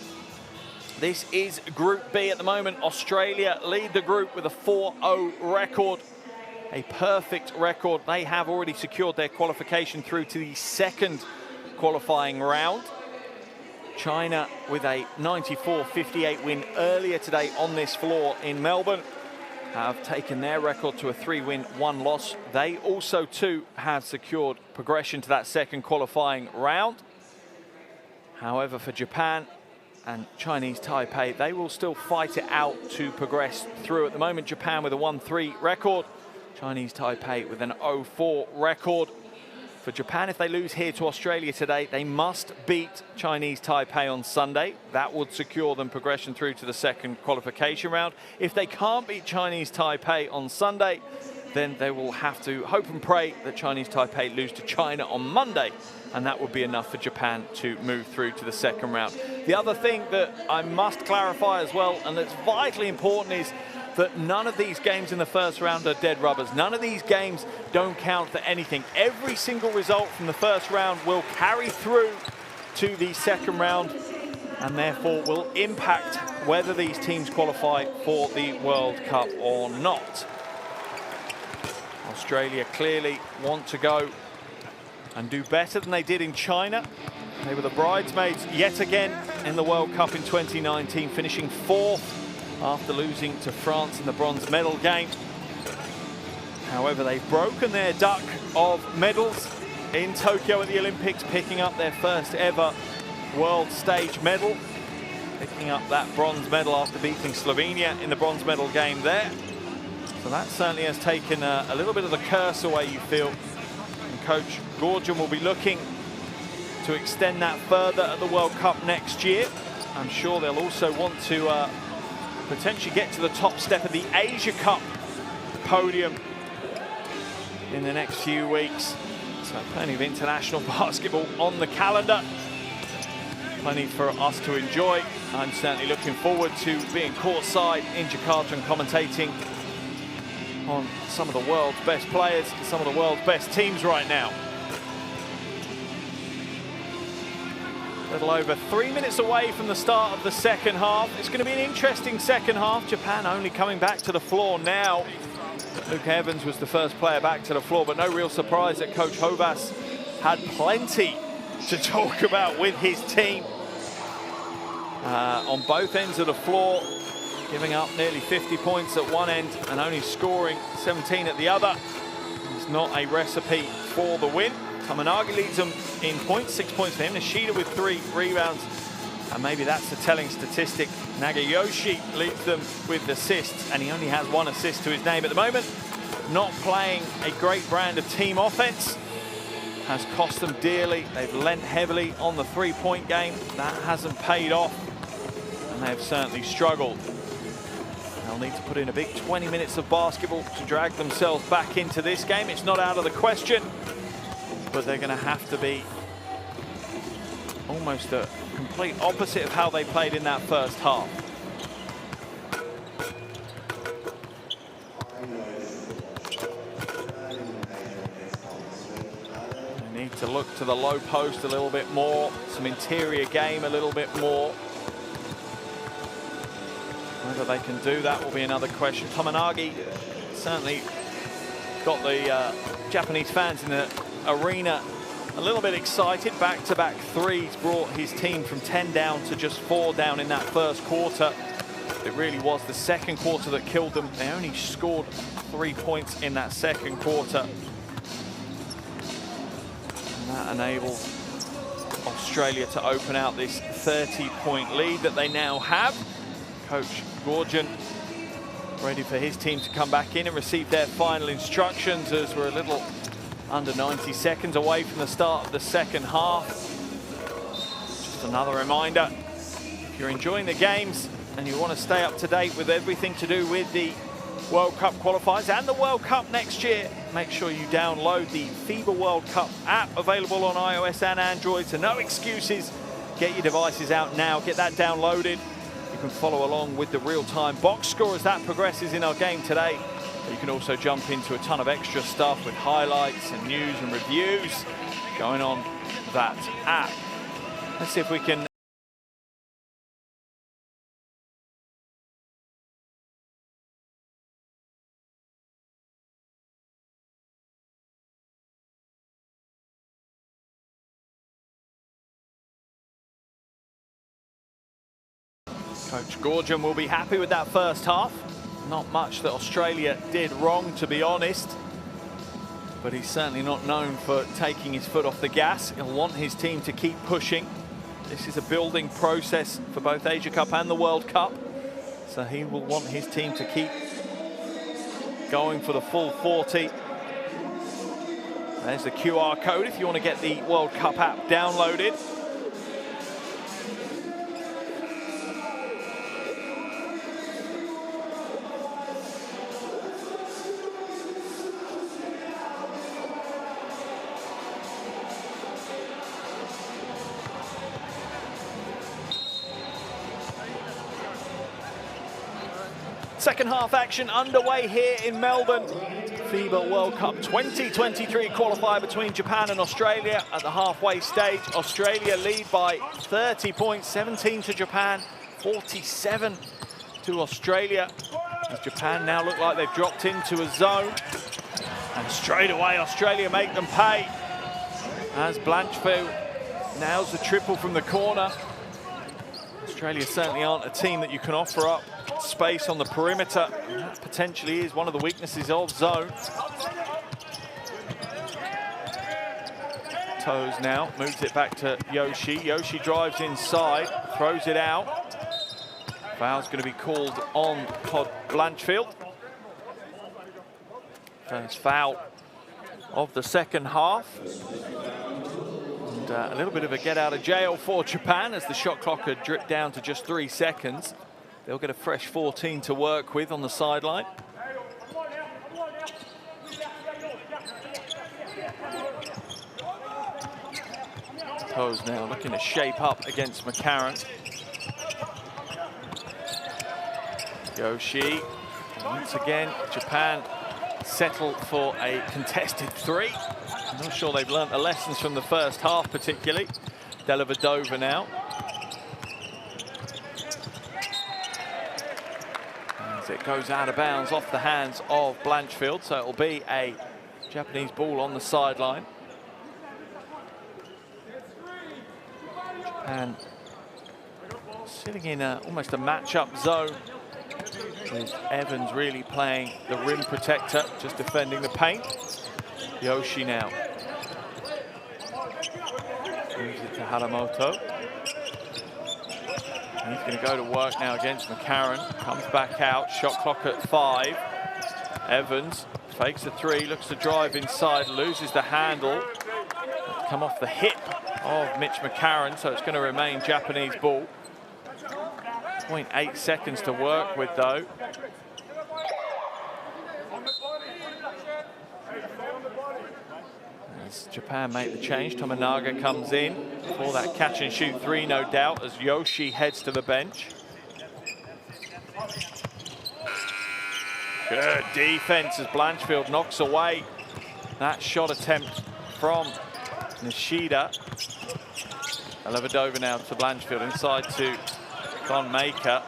This is Group B at the moment. Australia lead the group with a 4-0 record, a perfect record. They have already secured their qualification through to the second qualifying round. China with a 94-58 win earlier today on this floor in Melbourne have taken their record to a 3-win, 1-loss. They also too have secured progression to that second qualifying round. However, for Japan and Chinese Taipei, they will still fight it out to progress through. At the moment, Japan with a 1-3 record, Chinese Taipei with an 0-4 record. For Japan, if they lose here to Australia today, they must beat Chinese Taipei on Sunday. That would secure them progression through to the second qualification round. If they can't beat Chinese Taipei on Sunday, then they will have to hope and pray that Chinese Taipei lose to China on Monday, and that would be enough for Japan to move through to the second round. The other thing that I must clarify as well, and that's vitally important, is that none of these games in the first round are dead rubbers. None of these games don't count for anything. Every single result from the first round will carry through to the second round, and therefore will impact whether these teams qualify for the World Cup or not. Australia clearly want to go and do better than they did in China. They were the bridesmaids yet again in the World Cup in 2019, finishing 4th after losing to France in the bronze medal game. However, they've broken their duck of medals in Tokyo at the Olympics, picking up their first ever world stage medal, picking up that bronze medal after beating Slovenia in the bronze medal game there. So that certainly has taken a little bit of the curse away, you feel. And Coach Gorgian will be looking to extend that further at the World Cup next year. I'm sure they'll also want to potentially get to the top step of the Asia Cup podium in the next few weeks. So plenty of international basketball on the calendar. Plenty for us to enjoy. I'm certainly looking forward to being courtside in Jakarta and commentating on some of the world's best players, some of the world's best teams right now. A little over 3 minutes away from the start of the second half. It's going to be an interesting second half. Japan only coming back to the floor now. Luke Evans was the first player back to the floor, but no real surprise that Coach Hovas had plenty to talk about with his team on both ends of the floor, giving up nearly 50 points at one end and only scoring 17 at the other. It's not a recipe for the win. Tominagi leads them in points, 6 points for him. Nishida with 3 rebounds, and maybe that's a telling statistic. Nagayoshi leads them with assists, and he only has 1 assist to his name at the moment. Not playing a great brand of team offense has cost them dearly. They've lent heavily on the 3-point game. That hasn't paid off. and they've certainly struggled. They'll need to put in a big 20 minutes of basketball to drag themselves back into this game. It's not out of the question, but they're going to have to be almost a complete opposite of how they played in that first half. They need to look to the low post a little bit more, some interior game a little bit more. Whether they can do that will be another question. Tominagi certainly got the Japanese fans in the arena a little bit excited. Back-to-back threes brought his team from 10 down to just 4 down in that first quarter. It really was the second quarter that killed them. They only scored 3 points in that second quarter. And that enabled Australia to open out this 30-point lead that they now have. Coach Gorgon ready for his team to come back in and receive their final instructions, as we're a little under 90 seconds away from the start of the second half. Just another reminder, if you're enjoying the games and you want to stay up to date with everything to do with the World Cup qualifiers and the World Cup next year, make sure you download the FIBA World Cup app, available on iOS and Android, so no excuses. Get your devices out now, get that downloaded. You can follow along with the real-time box score as that progresses in our game today. You can also jump into a ton of extra stuff with highlights and news and reviews going on that app. Let's see if we can Coach Gorgon will be happy with that first half. Not much that Australia did wrong, to be honest. But he's certainly not known for taking his foot off the gas. He'll want his team to keep pushing. This is a building process for both Asia Cup and the World Cup. So he will want his team to keep going for the full 40. There's the QR code if you want to get the World Cup app downloaded. Second half action underway here in Melbourne. FIBA World Cup 2023 qualifier between Japan and Australia at the halfway stage. Australia lead by 30 points, 17 to Japan, 47 to Australia. As Japan now look like they've dropped into a zone. And straight away Australia make them pay. As Blanchfield nails the triple from the corner. Australia certainly aren't a team that you can offer up space on the perimeter. And that potentially is one of the weaknesses of zone. Toes now moves it back to Yoshi. Yoshi drives inside, throws it out. Foul's going to be called on Todd Blanchfield. First foul of the second half. And a little bit of a get out of jail for Japan as the shot clock had dripped down to just 3 seconds. They'll get a fresh 14 to work with on the sideline. Toes now looking to shape up against McCarron. Yoshi, once again, Japan settle for a contested three. I'm not sure they've learnt the lessons from the first half particularly. Dellavedova now. As it goes out of bounds off the hands of Blanchfield, so it'll be a Japanese ball on the sideline. Japan sitting in almost a match-up zone, with Evans really playing the rim protector, just defending the paint. Yoshi now. Moves it to Haramoto. He's going to go to work now against McCarron. Comes back out, shot clock at 5. Evans fakes a three, looks to drive inside, loses the handle. Come off the hip of Mitch McCarron, so it's going to remain Japanese ball. 0.8 seconds to work with, though. As Japan make the change, Tominaga comes in for that catch and shoot three, no doubt, as Yoshi heads to the bench. Good defense as Blanchfield knocks away that shot attempt from Nishida. Elevadova now to Blanchfield, inside to Con Maker.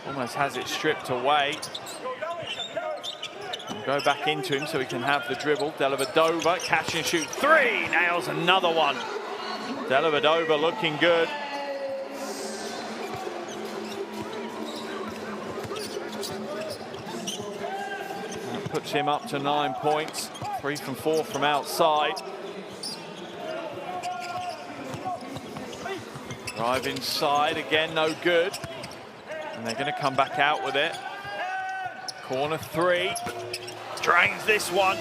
Almost has it stripped away. Go back into him so he can have the dribble. Delavadova, catch and shoot three, nails another one. Delavadova looking good. That puts him up to 9 points. 3 from 4 from outside. Drive inside, again no good. And they're going to come back out with it. Corner three. Drains this one.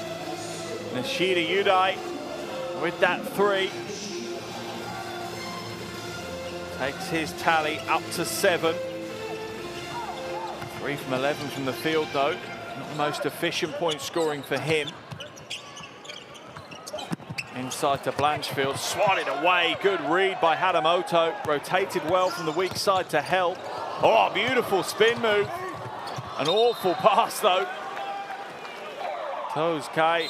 Nishida Udai with that three. Takes his tally up to 7. 3 from 11 from the field, though. Not the most efficient point scoring for him. Inside to Blanchfield, swatted away. Good read by Hadamoto. Rotated well from the weak side to help. Oh, beautiful spin move. An awful pass, though. Tosuke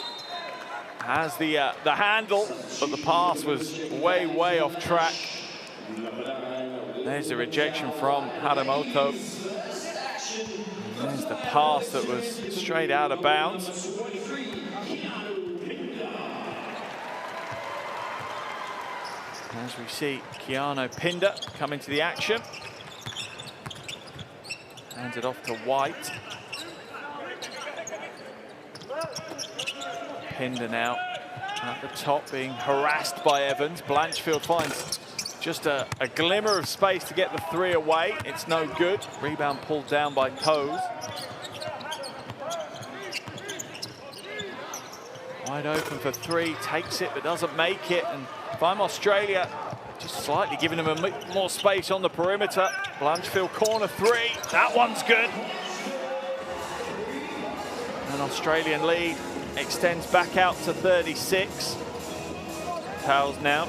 has the handle, but the pass was way, way off track. There's the rejection from Hadamoto. And there's the pass that was straight out of bounds. As we see Keanu Pinder come into the action. Hands it off to White. Pinder now at the top, being harassed by Evans. Blanchfield finds just a glimmer of space to get the three away. It's no good. Rebound pulled down by Toes. Wide open for three, takes it but doesn't make it. And if I'm Australia, just slightly giving them a bit more space on the perimeter. Blanchfield corner three, that one's good. An Australian lead extends back out to 36. Towles now.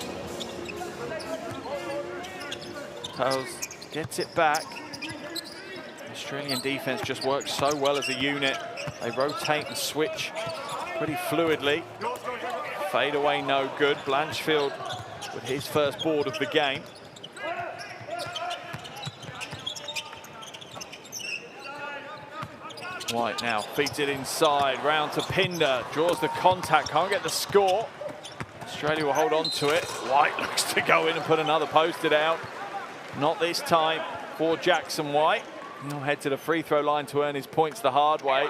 Towles gets it back. Australian defense just works so well as a unit. They rotate and switch pretty fluidly. Fade away, no good. Blanchfield with his first board of the game. White now feeds it inside, round to Pinder, draws the contact, can't get the score. Australia will hold on to it. White looks to go in and put another posted out. Not this time for Jackson White. He'll head to the free throw line to earn his points the hard way.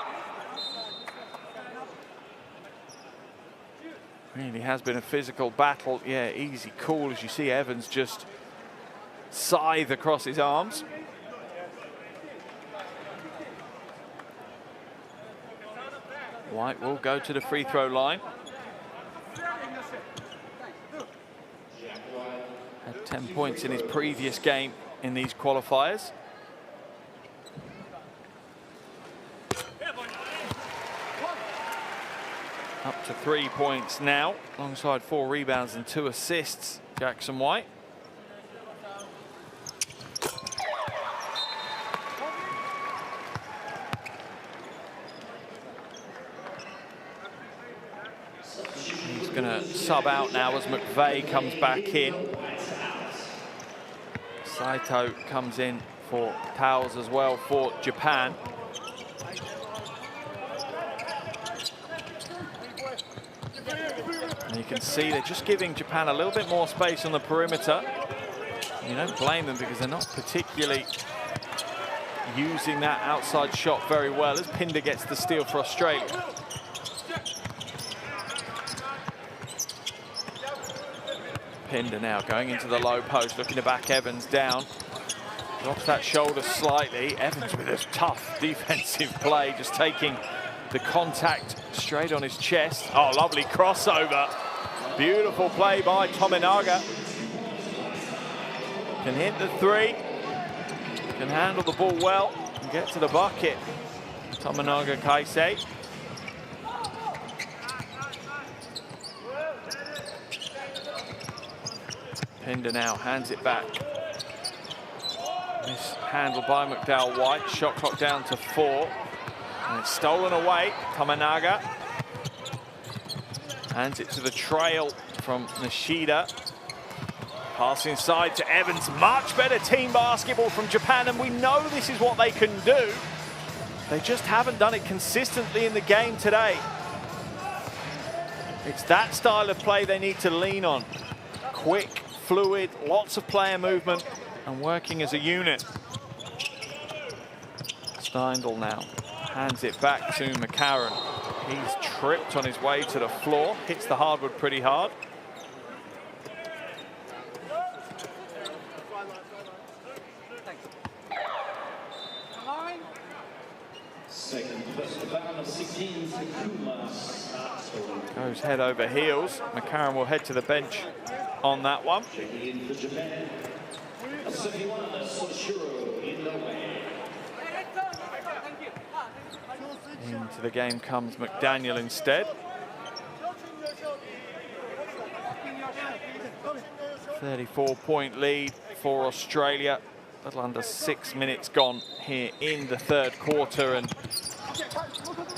Really has been a physical battle. Yeah, easy, cool, as you see Evans just scythe across his arms. White will go to the free throw line. Had 10 points in his previous game in these qualifiers. Up to 3 points now, alongside 4 rebounds and 2 assists, Jackson White. He's going to sub out now as McVeigh comes back in. Saito comes in for Towles as well for Japan. And you can see they're just giving Japan a little bit more space on the perimeter. You don't blame them because they're not particularly using that outside shot very well as Pinder gets the steal for Australia. Pinder now going into the low post, looking to back Evans down. Drops that shoulder slightly. Evans with a tough defensive play, just taking the contact straight on his chest. Oh, lovely crossover. Beautiful play by Tominaga. Can hit the three. can handle the ball well and get to the bucket. Tominaga Kaisei. Pinder now hands it back. Mishandled by McDowell White. Shot clock down to 4. And it's stolen away. Tominaga hands it to the trail from Nishida. Pass inside to Evans. Much better team basketball from Japan, and we know this is what they can do. They just haven't done it consistently in the game today. It's that style of play they need to lean on. Quick, fluid, lots of player movement, and working as a unit. Steindl now hands it back to McCarron. He's tripped on his way to the floor, hits the hardwood pretty hard. Goes head over heels. McCarron will head to the bench on that one. Into the game comes McDaniel instead. 34-point lead for Australia. A little under 6 minutes gone here in the third quarter, and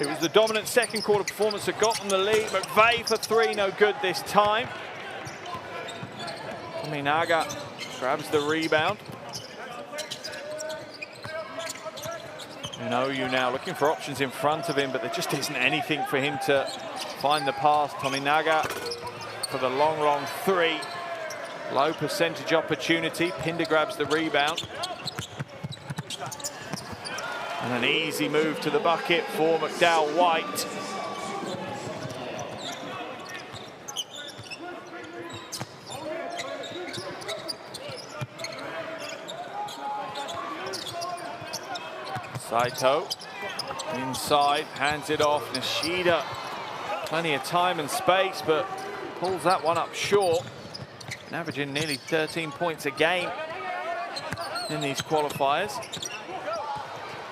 it was the dominant second quarter performance that got them the lead. McVeigh for 3, no good this time. Tominaga grabs the rebound. You now looking for options in front of him, but there just isn't anything for him to find the pass. Tominaga for the long, long 3. Low percentage opportunity. Pinder grabs the rebound. And an easy move to the bucket for McDowell White. Saito inside, hands it off. Nishida, plenty of time and space, but pulls that one up short. And averaging nearly 13 points a game in these qualifiers.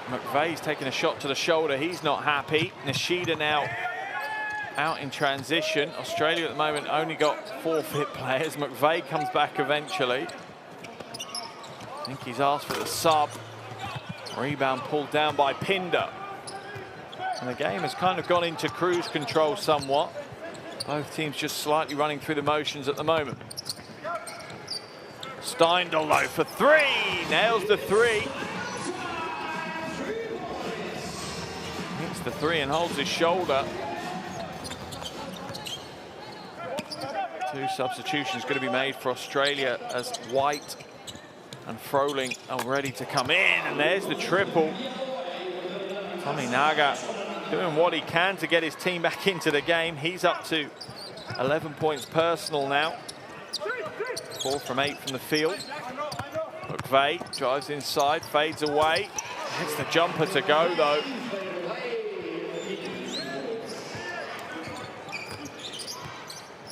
McVeigh's taking a shot to the shoulder. He's not happy. Nishida now out in transition. Australia at the moment only got 4 fit players. McVeigh comes back eventually. I think he's asked for the sub. Rebound pulled down by Pinder. And the game has kind of gone into cruise control somewhat. Both teams just slightly running through the motions at the moment. Steindl though for 3, nails the 3. Hits the 3 and holds his shoulder. 2 substitutions going to be made for Australia as White and Froling are ready to come in, and there's the triple. Tominaga doing what he can to get his team back into the game. He's up to 11 points personal now. 4 from 8 from the field. McVeigh drives inside, fades away. Hits the jumper to go though.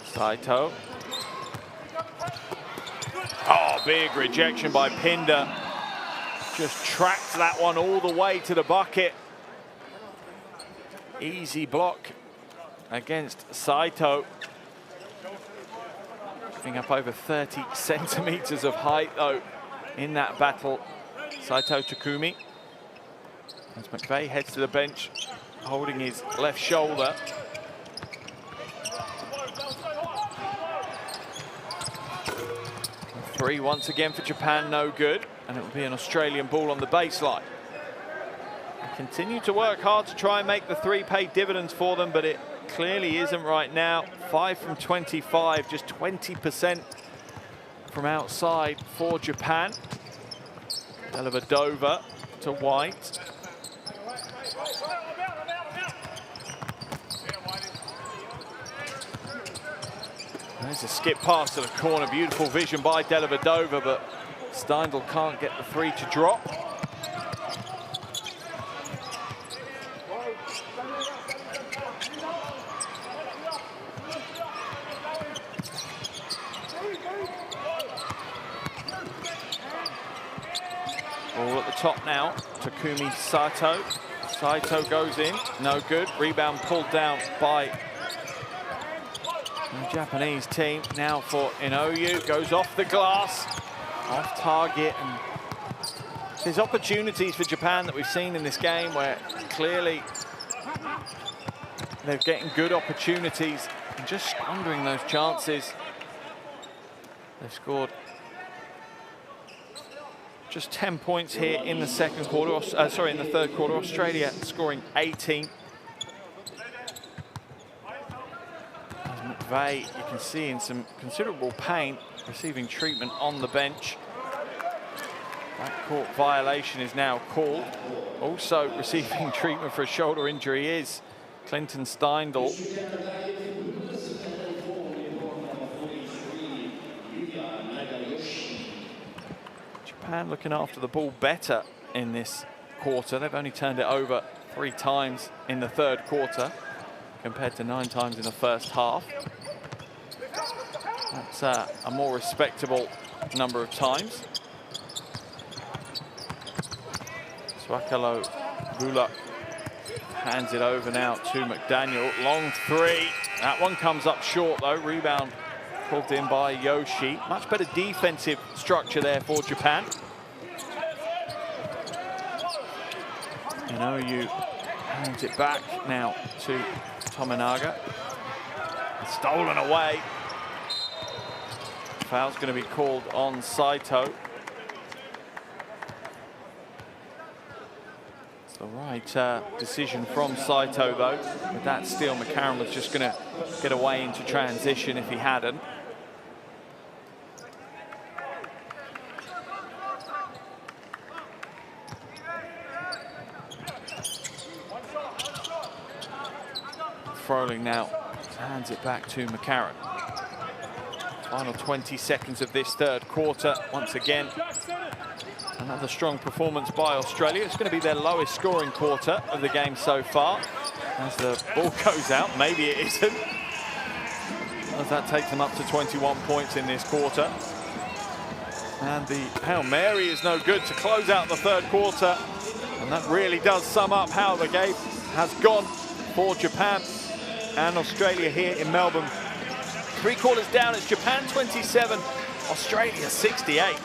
Saito. Oh, big rejection by Pinder. Just tracked that one all the way to the bucket. Easy block against Saito. Giving up over 30 centimeters of height though in that battle. Saito Takumi. As McVeigh heads to the bench, holding his left shoulder. Three once again for Japan, no good. And it will be an Australian ball on the baseline. They continue to work hard to try and make the 3 pay dividends for them, but it clearly isn't right now. 5 from 25, just 20% from outside for Japan. Dellavedova to White. There's a skip pass to the corner. Beautiful vision by Dellavedova, but Steindl can't get the 3 to drop. Ball at the top now. Takumi Sato. Saito goes in, no good. Rebound pulled down by the Japanese team. Now for Inoue, goes off the glass, off target. And there's opportunities for Japan that we've seen in this game where clearly they're getting good opportunities and just squandering those chances. They've scored just 10 points here in the second quarter. In the third quarter. Australia scoring 18. As McVeigh, you can see in some considerable pain, receiving treatment on the bench. Backcourt violation is now called. Also receiving treatment for a shoulder injury is Clinton Steindl. Japan looking after the ball better in this quarter. They've only turned it over 3 times in the third quarter compared to 9 times in the first half. That's a more respectable number of times. Swakalo Gula hands it over now to McDaniel. Long 3. That one comes up short though. Rebound pulled in by Yoshi. Much better defensive structure there for Japan. Inoue hands it back now to Tominaga. Stolen away. Foul's going to be called on Saito. It's the right decision from Saito though. With that steal, McCarron was just going to get away into transition if he hadn't. Froling now hands it back to McCarron. Final 20 seconds of this third quarter. Once again, another strong performance by Australia. It's going to be their lowest scoring quarter of the game so far. As the ball goes out, maybe it isn't. As that takes them up to 21 points in this quarter. And the Hail Mary is no good to close out the third quarter. And that really does sum up how the game has gone for Japan and Australia here in Melbourne. 3 quarters down, it's Japan 27, Australia 68.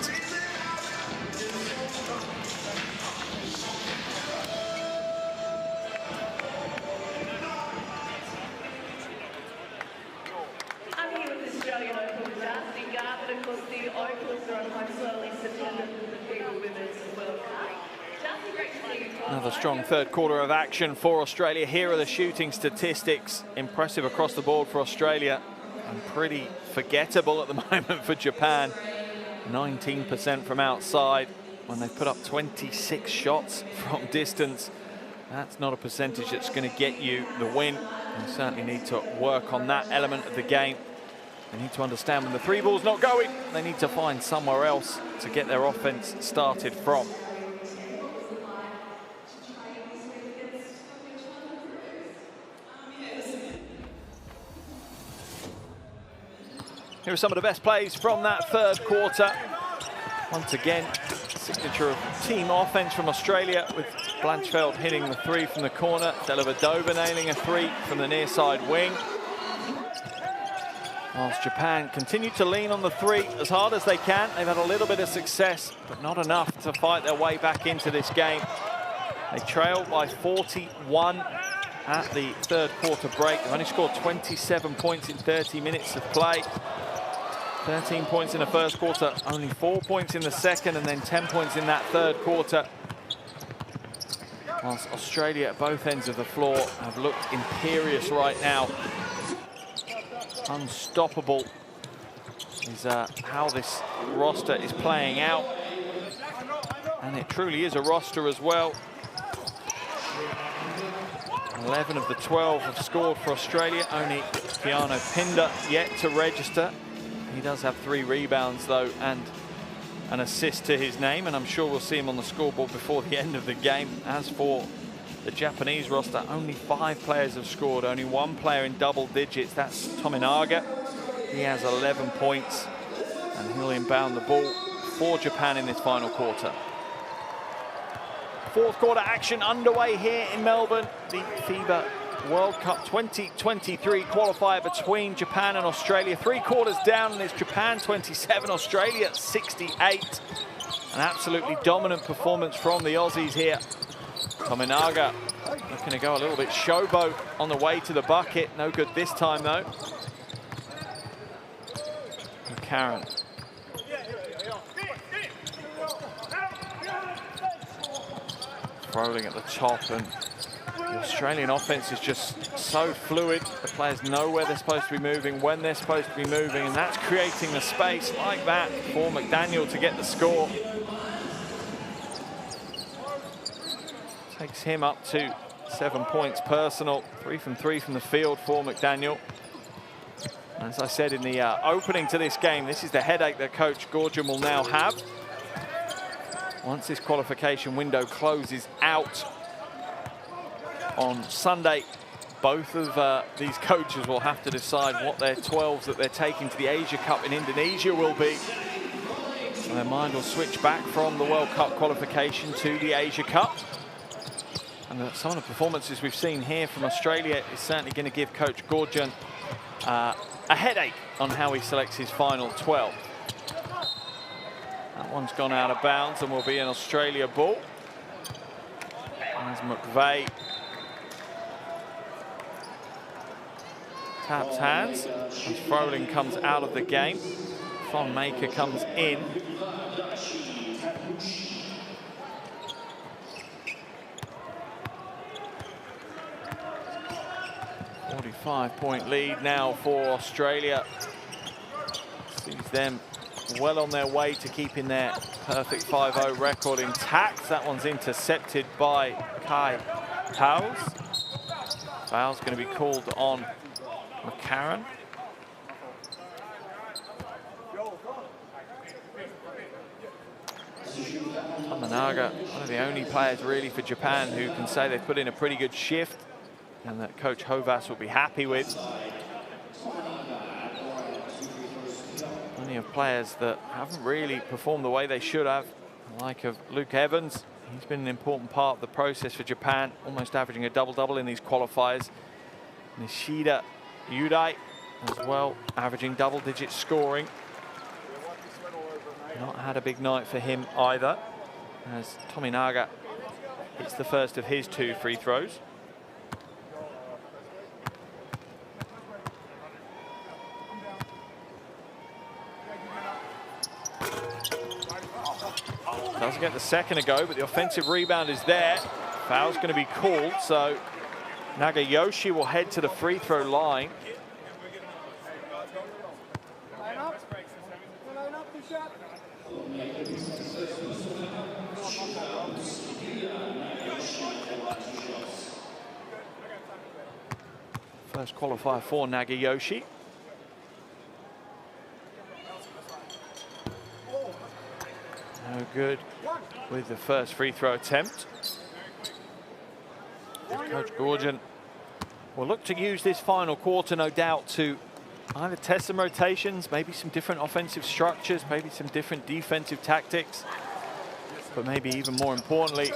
I'm here with Australian Open Dancing Guard, but of course the Opals are on home slowly in September for the FIBA Women's World Cup. Darcy, great to see you. Another strong third quarter of action for Australia. Here are the shooting statistics. Impressive across the board for Australia and pretty forgettable at the moment for Japan. 19% from outside when they put up 26 shots from distance. That's not a percentage that's going to get you the win. You certainly need to work on that element of the game. They need to understand when the 3 ball's not going, they need to find somewhere else to get their offense started from. Here are some of the best plays from that third quarter. Once again, signature of team offense from Australia, with Blanchfeld hitting the 3 from the corner, Dellavedova nailing a 3 from the near side wing. Whilst Japan continue to lean on the 3 as hard as they can. They've had a little bit of success, but not enough to fight their way back into this game. They trail by 41 at the third quarter break. They've only scored 27 points in 30 minutes of play. 13 points in the first quarter, only 4 points in the second, and then 10 points in that third quarter. Whilst Australia at both ends of the floor have looked imperious right now. Unstoppable is how this roster is playing out. And it truly is a roster as well. 11 of the 12 have scored for Australia. Only Keanu Pinder yet to register. He does have 3 rebounds though, and an assist to his name, and I'm sure we'll see him on the scoreboard before the end of the game. As for the Japanese roster, only 5 players have scored, only 1 player in double digits. That's Tominaga. He has 11 points, and he'll inbound the ball for Japan in this final quarter. Fourth quarter action underway here in Melbourne. The FIBA World Cup 2023 qualifier between Japan and Australia. 3 quarters down, and it's Japan 27, Australia 68. An absolutely dominant performance from the Aussies here. Tominaga looking to go a little bit showboat on the way to the bucket. No good this time, though. Karen. Rolling at the top, and the Australian offense is just so fluid. The players know where they're supposed to be moving, when they're supposed to be moving, and that's creating the space like that for McDaniel to get the score. Takes him up to 7 points personal. 3 from 3 from the field for McDaniel. As I said in the opening to this game, this is the headache that Coach Goorjian will now have. Once this qualification window closes out on Sunday, both of these coaches will have to decide what their 12s that they're taking to the Asia Cup in Indonesia will be. So their mind will switch back from the World Cup qualification to the Asia Cup. And some of the performances we've seen here from Australia is certainly going to give Coach Goorjian a headache on how he selects his final 12. That one's gone out of bounds and will be an Australia ball. As McVeigh taps hands, as Froling comes out of the game. Von Maker comes in. Five-point lead now for Australia. Sees them well on their way to keeping their perfect 5-0 record intact. That one's intercepted by Kai Taus. Foul's going to be called on McCarron. Tominaga, one of the only players really for Japan who can say they've put in a pretty good shift, and that Coach Hovas will be happy with. Plenty of players that haven't really performed the way they should have, the like of Luke Evans. He's been an important part of the process for Japan, almost averaging a double-double in these qualifiers. Nishida Udai as well, averaging double-digit scoring. Not had a big night for him either, as Tominaga hits the first of his 2 free throws. Doesn't get the second to go, but the offensive rebound is there. Foul's going to be called, so Nagayoshi will head to the free throw line. First qualifier for Nagayoshi. No good with the first free throw attempt. Coach Goorjian will look to use this final quarter, no doubt, to either test some rotations, maybe some different offensive structures, maybe some different defensive tactics, but maybe even more importantly,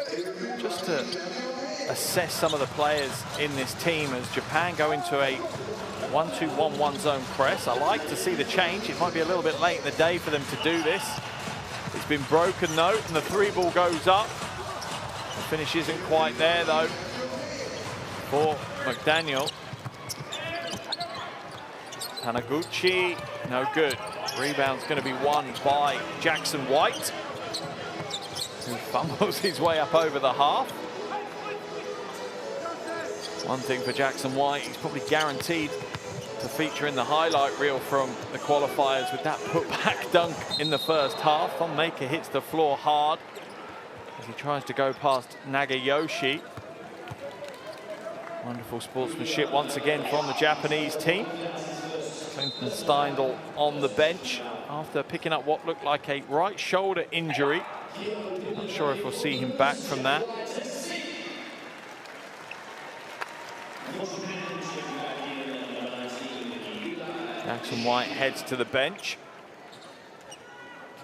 just to assess some of the players in this team as Japan go into a 1-2-1-1 zone press. I like to see the change. It might be a little bit late in the day for them to do this. It's been broken though, and the 3 ball goes up. The finish isn't quite there though for McDaniel. Taniguchi, no good. Rebound's going to be won by Jackson White, who fumbles his way up over the half. One thing for Jackson White, he's probably guaranteed to feature in the highlight reel from the qualifiers with that putback dunk in the first half. Von Maker hits the floor hard as he tries to go past Nagayoshi. Wonderful sportsmanship once again from the Japanese team. Clinton Steindl on the bench after picking up what looked like a right shoulder injury. Not sure if we'll see him back from that. Jackson White heads to the bench.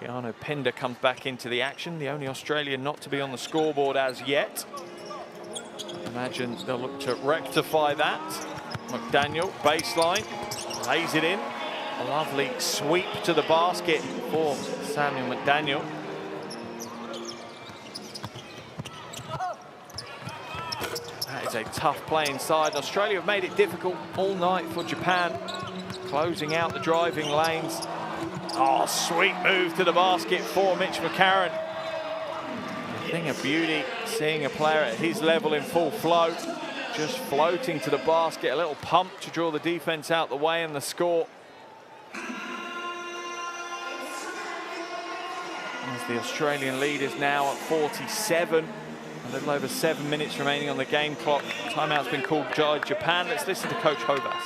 Keanu Pinder comes back into the action, the only Australian not to be on the scoreboard as yet. I imagine they'll look to rectify that. McDaniel, baseline, lays it in. A lovely sweep to the basket for Samuel McDaniel. That is a tough play inside. Australia have made it difficult all night for Japan, closing out the driving lanes. Oh, sweet move to the basket for Mitch McCarron. A thing of beauty, seeing a player at his level in full flow, just floating to the basket, a little pump to draw the defense out the way, and the score. As the Australian lead is now at 47. A little over 7 minutes remaining on the game clock. Timeout's been called by Japan. Let's listen to Coach Hovas.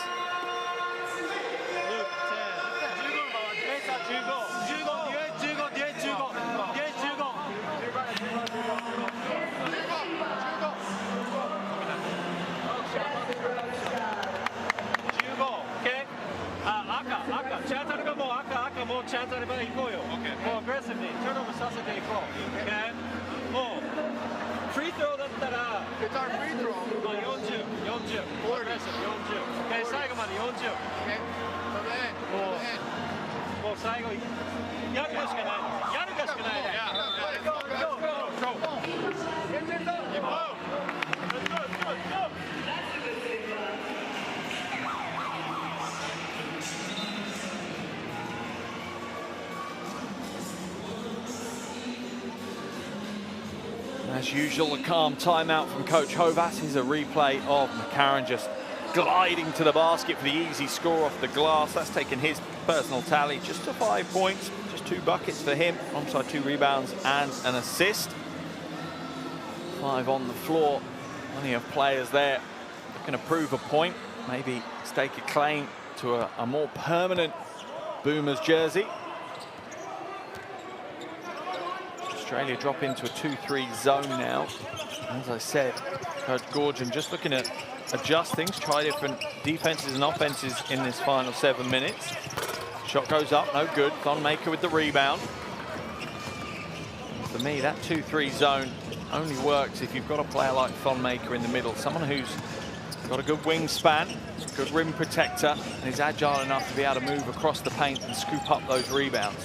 Free throw だったら It's our free throw 40 OK 最後まで40 OK もう最後やるかしかないやるかしかない As usual, a calm timeout from Coach Hovas. Here's a replay of McCarron just gliding to the basket for the easy score off the glass. That's taken his personal tally just to 5 points, just 2 buckets for him, alongside 2 rebounds and an assist. 5 on the floor, plenty of players there looking to prove a point, maybe stake a claim to a more permanent Boomers jersey. Australia drop into a 2-3 zone now. As I said, Coach Gorgon just looking to adjust things, try different defenses and offenses in this final 7 minutes. Shot goes up, no good. Thonmaker with the rebound. For me, that 2-3 zone only works if you've got a player like Thonmaker in the middle, someone who's got a good wingspan, good rim protector, and is agile enough to be able to move across the paint and scoop up those rebounds.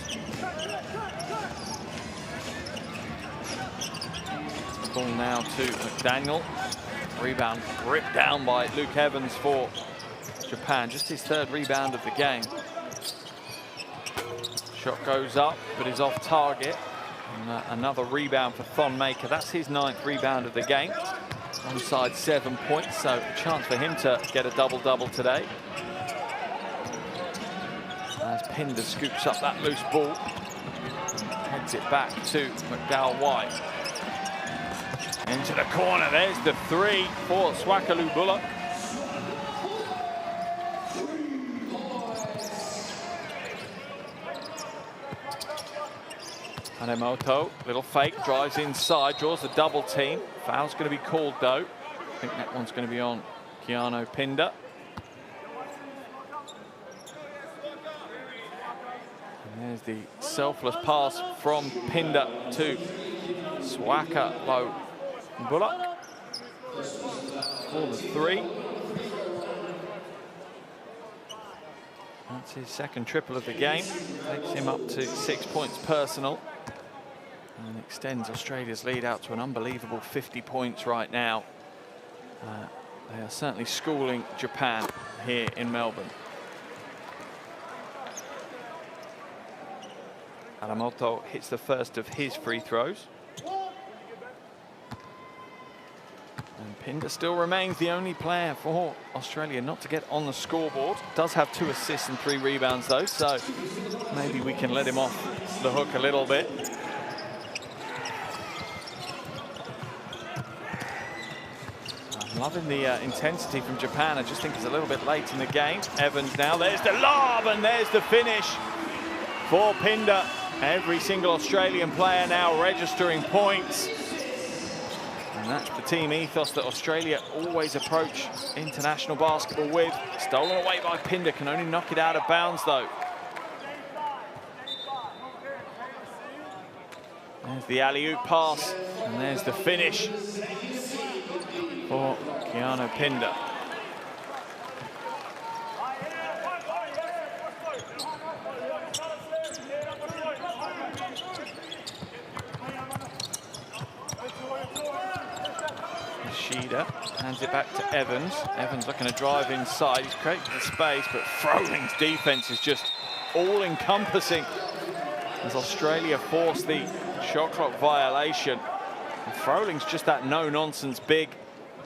Ball now to McDaniel. Rebound ripped down by Luke Evans for Japan. Just his 3rd rebound of the game. Shot goes up, but is off target. And, another rebound for Thonmaker. That's his 9th rebound of the game. Onside 7 points, so a chance for him to get a double-double today. As Pinder scoops up that loose ball. Heads it back to McDowell-White. Into the corner, there's the 3 for Swakalu Bullock. Hanemoto, little fake, drives inside, draws the double team. Foul's going to be called though. I think that one's going to be on Keanu Pinder. And there's the selfless pass from Pinder to Swakalu Bullock for the 3. That's his 2nd triple of the game. Takes him up to 6 points personal. And extends Australia's lead out to an unbelievable 50 points right now. They are certainly schooling Japan here in Melbourne. Haramoto hits the first of his free throws. And Pinder still remains the only player for Australia not to get on the scoreboard. Does have 2 assists and 3 rebounds though, so maybe we can let him off the hook a little bit. I'm loving the intensity from Japan. I just think it's a little bit late in the game. Evans now, there's the lob and there's the finish for Pinder. Every single Australian player now registering points. And that's the team ethos that Australia always approach international basketball with. Stolen away by Pinder, can only knock it out of bounds though. There's the alley-oop pass, and there's the finish for Keanu Pinder. Sheeda hands it back to Evans. Evans looking to drive inside. He's creating the space, but Froling's defense is just all-encompassing as Australia force the shot clock violation. And Froling's just that no-nonsense big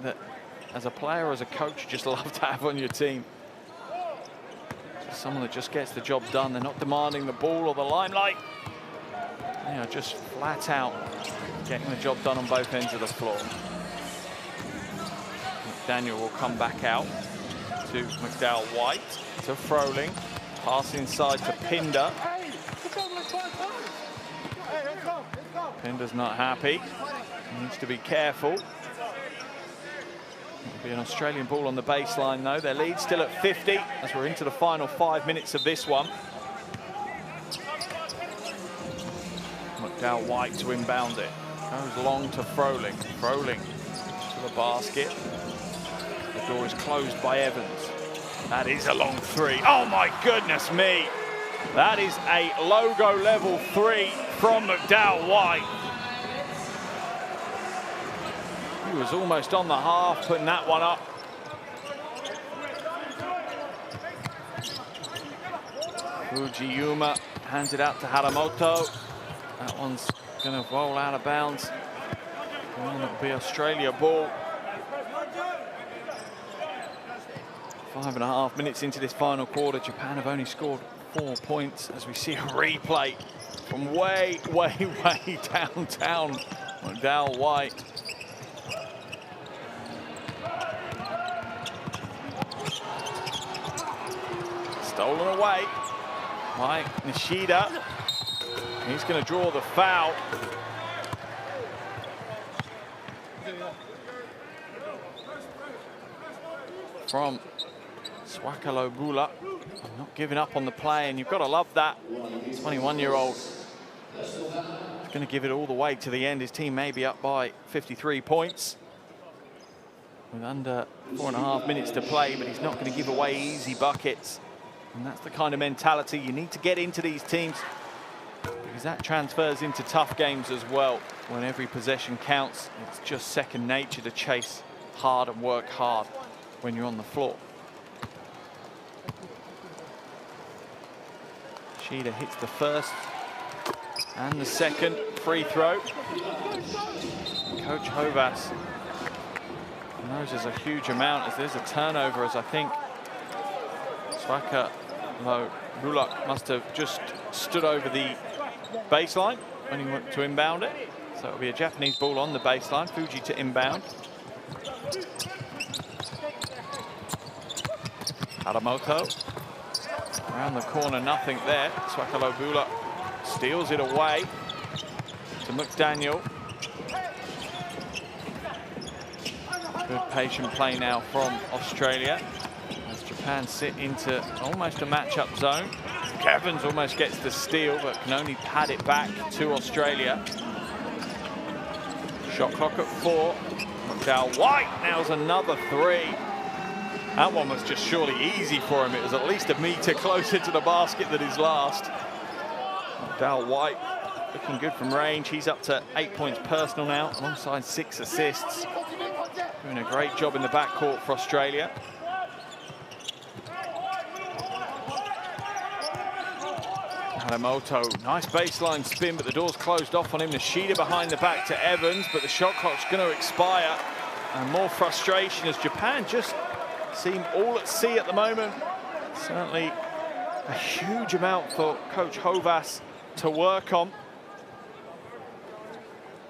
that, as a player, as a coach, you just love to have on your team. Just someone that just gets the job done. They're not demanding the ball or the limelight. They are just flat out getting the job done on both ends of the floor. Daniel will come back out to McDowell-White, to Froling. Pass inside to Pinder. Pinder's not happy. He needs to be careful. It'll be an Australian ball on the baseline, though. Their lead still at 50 as we're into the final 5 minutes of this one. McDowell-White to inbound it. Goes long to Froling. Froling to the basket. The door is closed by Evans. That is a long three. Oh my goodness me. That is a logo level 3 from McDowell-White. He was almost on the half, putting that one up. Fujiyuma hands it out to Haramoto. That one's going to roll out of bounds. And it'll be Australia ball. 5.5 minutes into this final quarter, Japan have only scored 4 points as we see a replay from way, way, way downtown. McDowell-White. Stolen away by Nishida. He's going to draw the foul. From Swakalobula. Not giving up on the play, and you've got to love that. 21-year-old is going to give it all the way to the end. His team may be up by 53 points with under 4.5 minutes to play, but he's not going to give away easy buckets. And that's the kind of mentality you need to get into these teams, because that transfers into tough games as well. When every possession counts, it's just second nature to chase hard and work hard when you're on the floor. Sheeda hits the first and the second free throw. Coach Hovas knows there's a huge amount, as there's a turnover, as I think Swakalobula must have just stood over the baseline when he went to inbound it. So it'll be a Japanese ball on the baseline. Fuji to inbound. Haramoto. Around the corner, nothing there. Swakalobula steals it away to McDaniel. Good patient play now from Australia as Japan sit into almost a matchup zone. Evans almost gets the steal, but can only pad it back to Australia. Shot clock at 4. McDowell-White nails another 3. That one was just surely easy for him. It was at least a meter closer to the basket than his last. McDowell-White looking good from range. He's up to 8 points personal now, alongside 6 assists. Doing a great job in the backcourt for Australia. Haramoto, nice baseline spin, but the door's closed off on him. Nishida behind the back to Evans, but the shot clock's going to expire. And more frustration as Japan just seem all at sea at the moment. Certainly a huge amount for Coach Hovas to work on.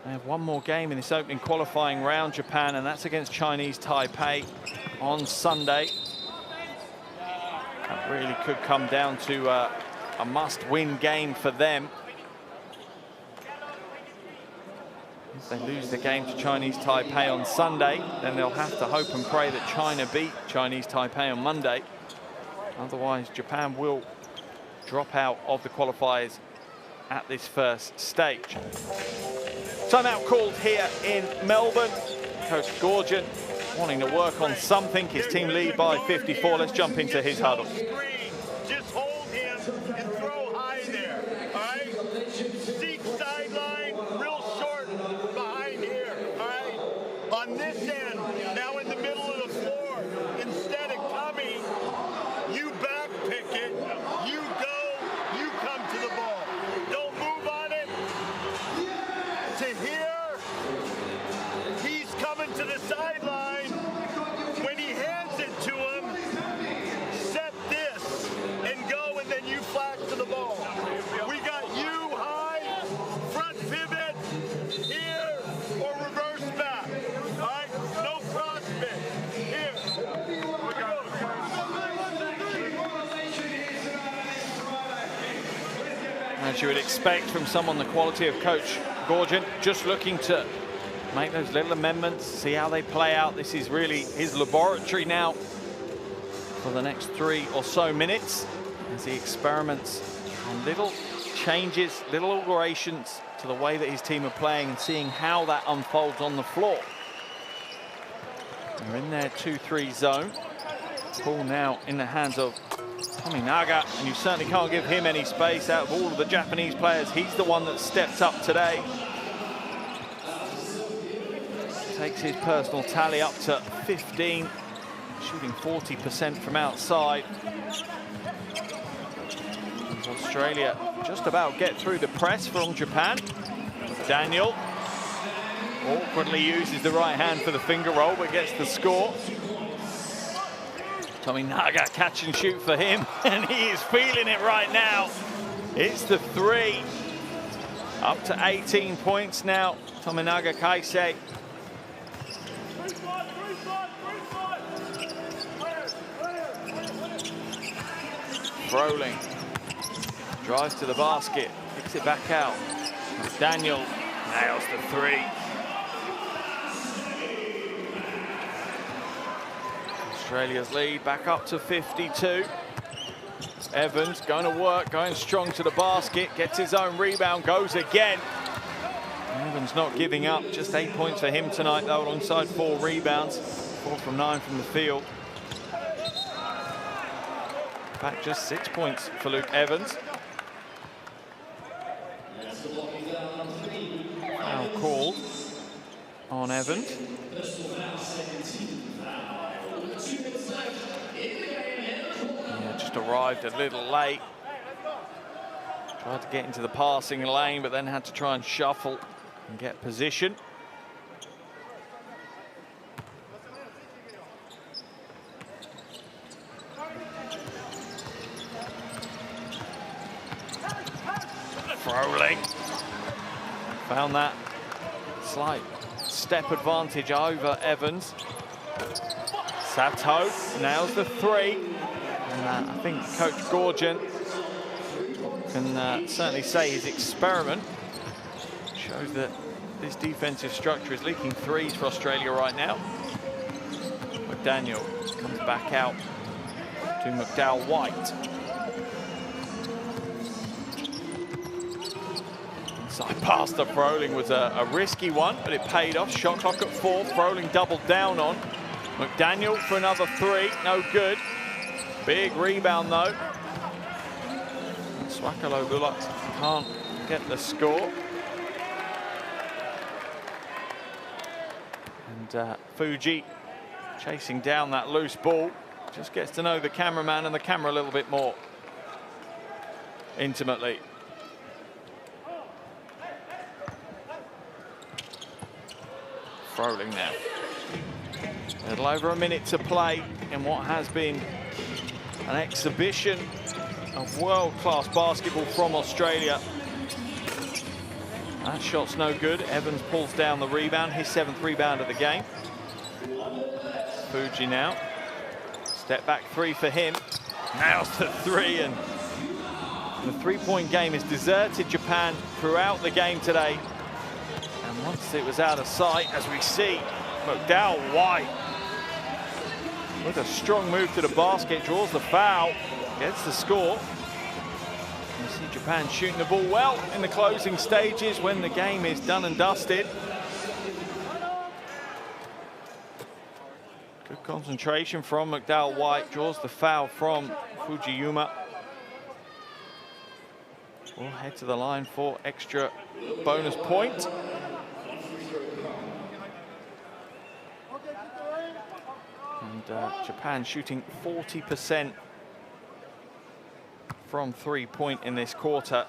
They have one more game in this opening qualifying round, Japan, and that's against Chinese Taipei on Sunday. That really could come down to a must-win game for them. If they lose the game to Chinese Taipei on Sunday, then they'll have to hope and pray that China beat Chinese Taipei on Monday. Otherwise, Japan will drop out of the qualifiers at this first stage. Timeout called here in Melbourne. Coach Gorgon wanting to work on something. His team lead by 54. Let's jump into his huddle. Just hold him and throw high there, all right? Seek sideline, real short behind here, all right? On this end, now in the middle of the floor, instead of coming, you back pick it, you go, you come to the ball. Don't move on it. To here, he's coming to the sideline. When he hands it to him, set this and go, and then you flash to the ball. We got you high, front pivot, here, or reverse back. All right? No cross fit. Here. As you would expect from someone the quality of Coach Gorgon, just looking to make those little amendments, see how they play out. This is really his laboratory now for the next 3 or so minutes as he experiments on little changes, little alterations to the way that his team are playing and seeing how that unfolds on the floor. They're in their 2-3 zone. Ball now in the hands of Tominaga, and you certainly can't give him any space. Out of all of the Japanese players, he's the one that stepped up today. Takes his personal tally up to 15, shooting 40% from outside. Australia just about get through the press from Japan. Daniel awkwardly uses the right hand for the finger roll, but gets the score. Tominaga catch and shoot for him, and he is feeling it right now. It's the 3. Up to 18 points now, Tominaga Kaisei. Froling drives to the basket, kicks it back out. Daniel nails the 3. Australia's lead back up to 52. Evans going to work, going strong to the basket, gets his own rebound, goes again. Evans not giving up, just 8 points for him tonight though, alongside 4 rebounds, 4 from 9 from the field. Back just 6 points for Luke Evans. Foul called on Evans. Yeah, just arrived a little late. Tried to get into the passing lane, but then had to try and shuffle and get position. Froling found that slight step advantage over Evans. Sato nails the 3. And I think Coach Gorgon can certainly say his experiment shows that this defensive structure is leaking 3s for Australia right now. McDaniel comes back out to McDowell-White. Inside pass to Froling was a risky one, but it paid off. Shot clock at 4. Froling doubled down on. McDaniel for another 3. No good. Big rebound though. Swakalo Gulak can't get the score. And Fuji chasing down that loose ball. Just gets to know the cameraman and the camera a little bit more intimately. Froling now. A little over a minute to play in what has been an exhibition of world-class basketball from Australia. That shot's no good. Evans pulls down the rebound, his 7th rebound of the game. Fuji now. Step back 3 for him. Nails the 3, and the 3-point game has deserted Japan throughout the game today. And once it was out of sight, as we see, McDowell-White with a strong move to the basket, draws the foul, gets the score. You see Japan shooting the ball well in the closing stages when the game is done and dusted. Good concentration from McDowell-White, draws the foul from Fujiyama. We'll head to the line for extra bonus point. And Japan shooting 40% from three-point in this quarter,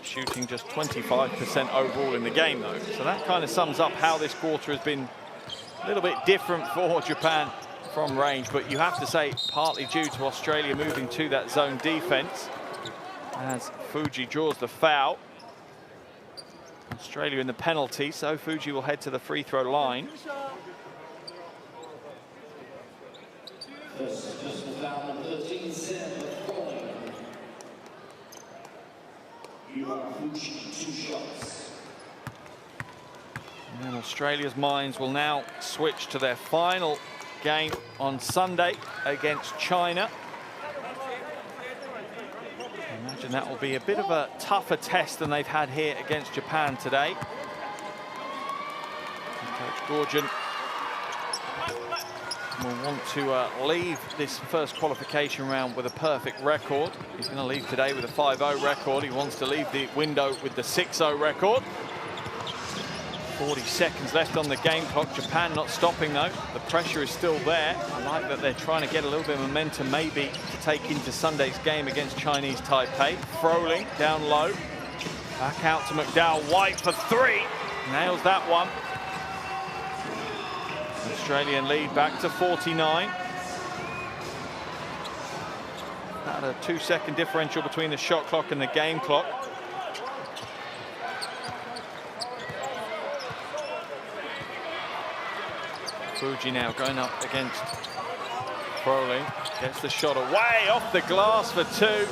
shooting just 25% overall in the game, though. So that kind of sums up how this quarter has been a little bit different for Japan from range, but you have to say partly due to Australia moving to that zone defense as Fuji draws the foul. Australia in the penalty, so Fuji will head to the free throw line. And Australia's minds will now switch to their final game on Sunday against China. I imagine that will be a bit of a tougher test than they've had here against Japan today. Coach Gorgon will want to leave this first qualification round with a perfect record. He's going to leave today with a 5-0 record. He wants to leave the window with the 6-0 record. 40 seconds left on the game clock. Japan not stopping, though. The pressure is still there. I like that they're trying to get a little bit of momentum, maybe, to take into Sunday's game against Chinese Taipei. Froling down low. Back out to McDowell-White for three. Nails that one. Australian lead back to 49. About a 2-second differential between the shot clock and the game clock. Fuji now going up against Froling. Gets the shot away off the glass for two.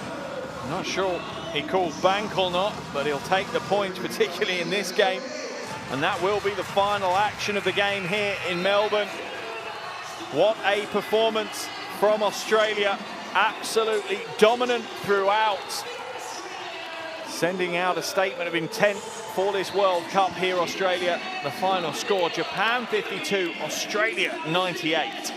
I'm not sure he calls bank or not, but he'll take the points, particularly in this game. And that will be the final action of the game here in Melbourne. What a performance from Australia. Absolutely dominant throughout. Sending out a statement of intent for this World Cup here, Australia. The final score, Japan 52, Australia 98.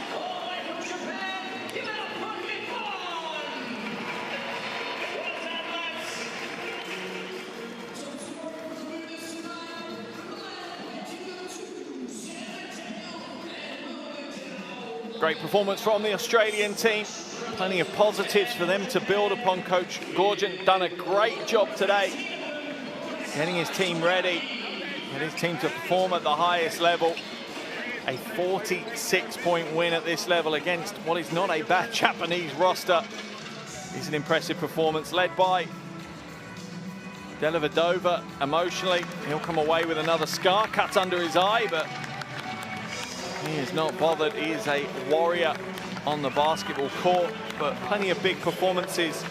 Great performance from the Australian team. Plenty of positives for them to build upon. Coach Gorgon done a great job today, getting his team ready, get his team to perform at the highest level. A 46-point win at this level against what is not a bad Japanese roster. It's an impressive performance led by Dellavedova. Emotionally, he'll come away with another scar cut under his eye, but he is not bothered. He is a warrior on the basketball court, but plenty of big performances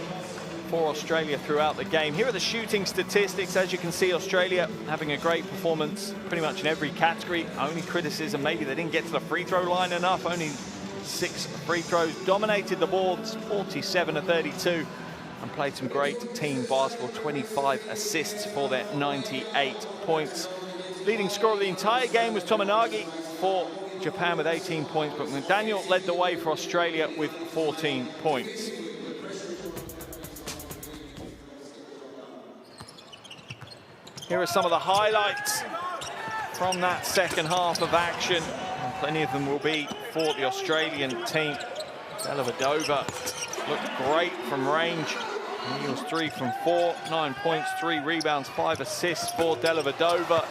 for Australia throughout the game. Here are the shooting statistics. As you can see, Australia having a great performance pretty much in every category. Only criticism, maybe they didn't get to the free throw line enough. Only 6 free throws. Dominated the boards, 47-32, and played some great team basketball. 25 assists for their 98 points. Leading scorer of the entire game was Tominagi for Japan with 18 points, but McDaniel led the way for Australia with 14 points. Here are some of the highlights from that second half of action. And plenty of them will be for the Australian team. Dellavedova looked great from range. He was 3 from 4, 9 points, 3 rebounds, 5 assists for Dellavedova.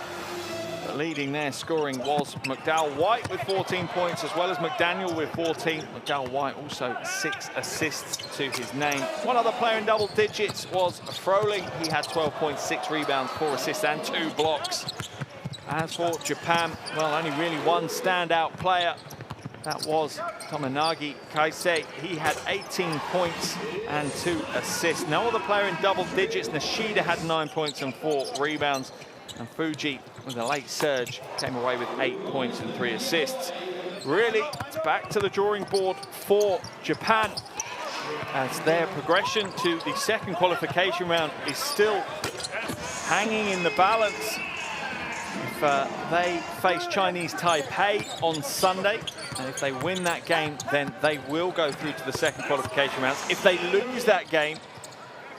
Leading their scoring was McDowell-White with 14 points, as well as McDaniel with 14. McDowell-White also 6 assists to his name. One other player in double digits was Froling. He had 12 points, 6 rebounds, 4 assists and 2 blocks. As for Japan, well, only really one standout player. That was Tominagi Kaisei. He had 18 points and 2 assists. No other player in double digits. Nishida had 9 points and 4 rebounds. And Fuji, with a late surge, came away with 8 points and 3 assists. Really, it's back to the drawing board for Japan. as their progression to the second qualification round is still hanging in the balance. If they face Chinese Taipei on Sunday, and if they win that game, then they will go through to the second qualification round. If they lose that game,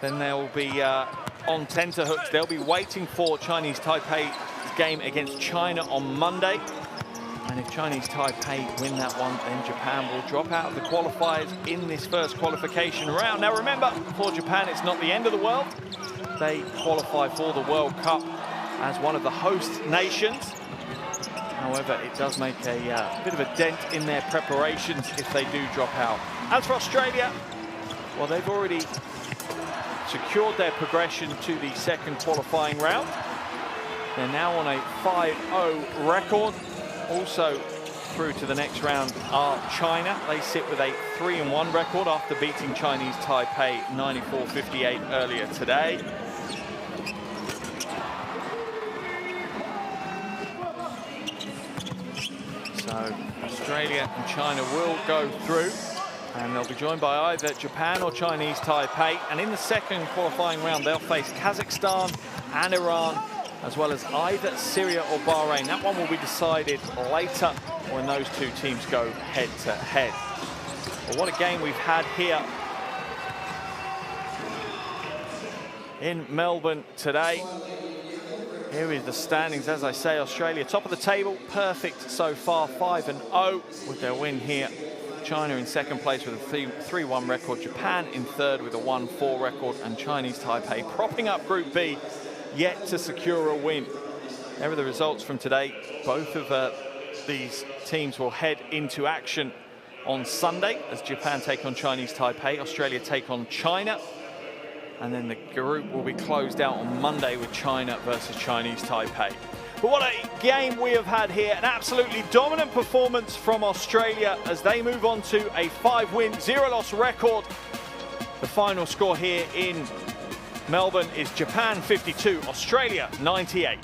then they'll be on tenterhooks. They'll be waiting for Chinese Taipei's game against China on Monday. And if Chinese Taipei win that one, then Japan will drop out of the qualifiers in this first qualification round. Now remember, for Japan, it's not the end of the world. They qualify for the World Cup as one of the host nations. However, it does make a bit of a dent in their preparations if they do drop out. As for Australia, well, they've already secured their progression to the second qualifying round. They're now on a 5-0 record. Also through to the next round are China. They sit with a 3-1 record after beating Chinese Taipei 94-58 earlier today. So Australia and China will go through, and they'll be joined by either Japan or Chinese Taipei. And in the second qualifying round, they'll face Kazakhstan and Iran, as well as either Syria or Bahrain. That one will be decided later when those two teams go head-to-head. But what a game we've had here in Melbourne today. Here is the standings. As I say, Australia top of the table, perfect so far, 5-0 with their win here. China in second place with a 3-1 record. Japan in third with a 1-4 record. And Chinese Taipei propping up Group B, yet to secure a win. There are the results from today. Both of these teams will head into action on Sunday as Japan take on Chinese Taipei, Australia take on China. And then the group will be closed out on Monday with China versus Chinese Taipei. But what a game we have had here. An absolutely dominant performance from Australia as they move on to a 5-win, 0-loss record. The final score here in Melbourne is Japan 52, Australia 98.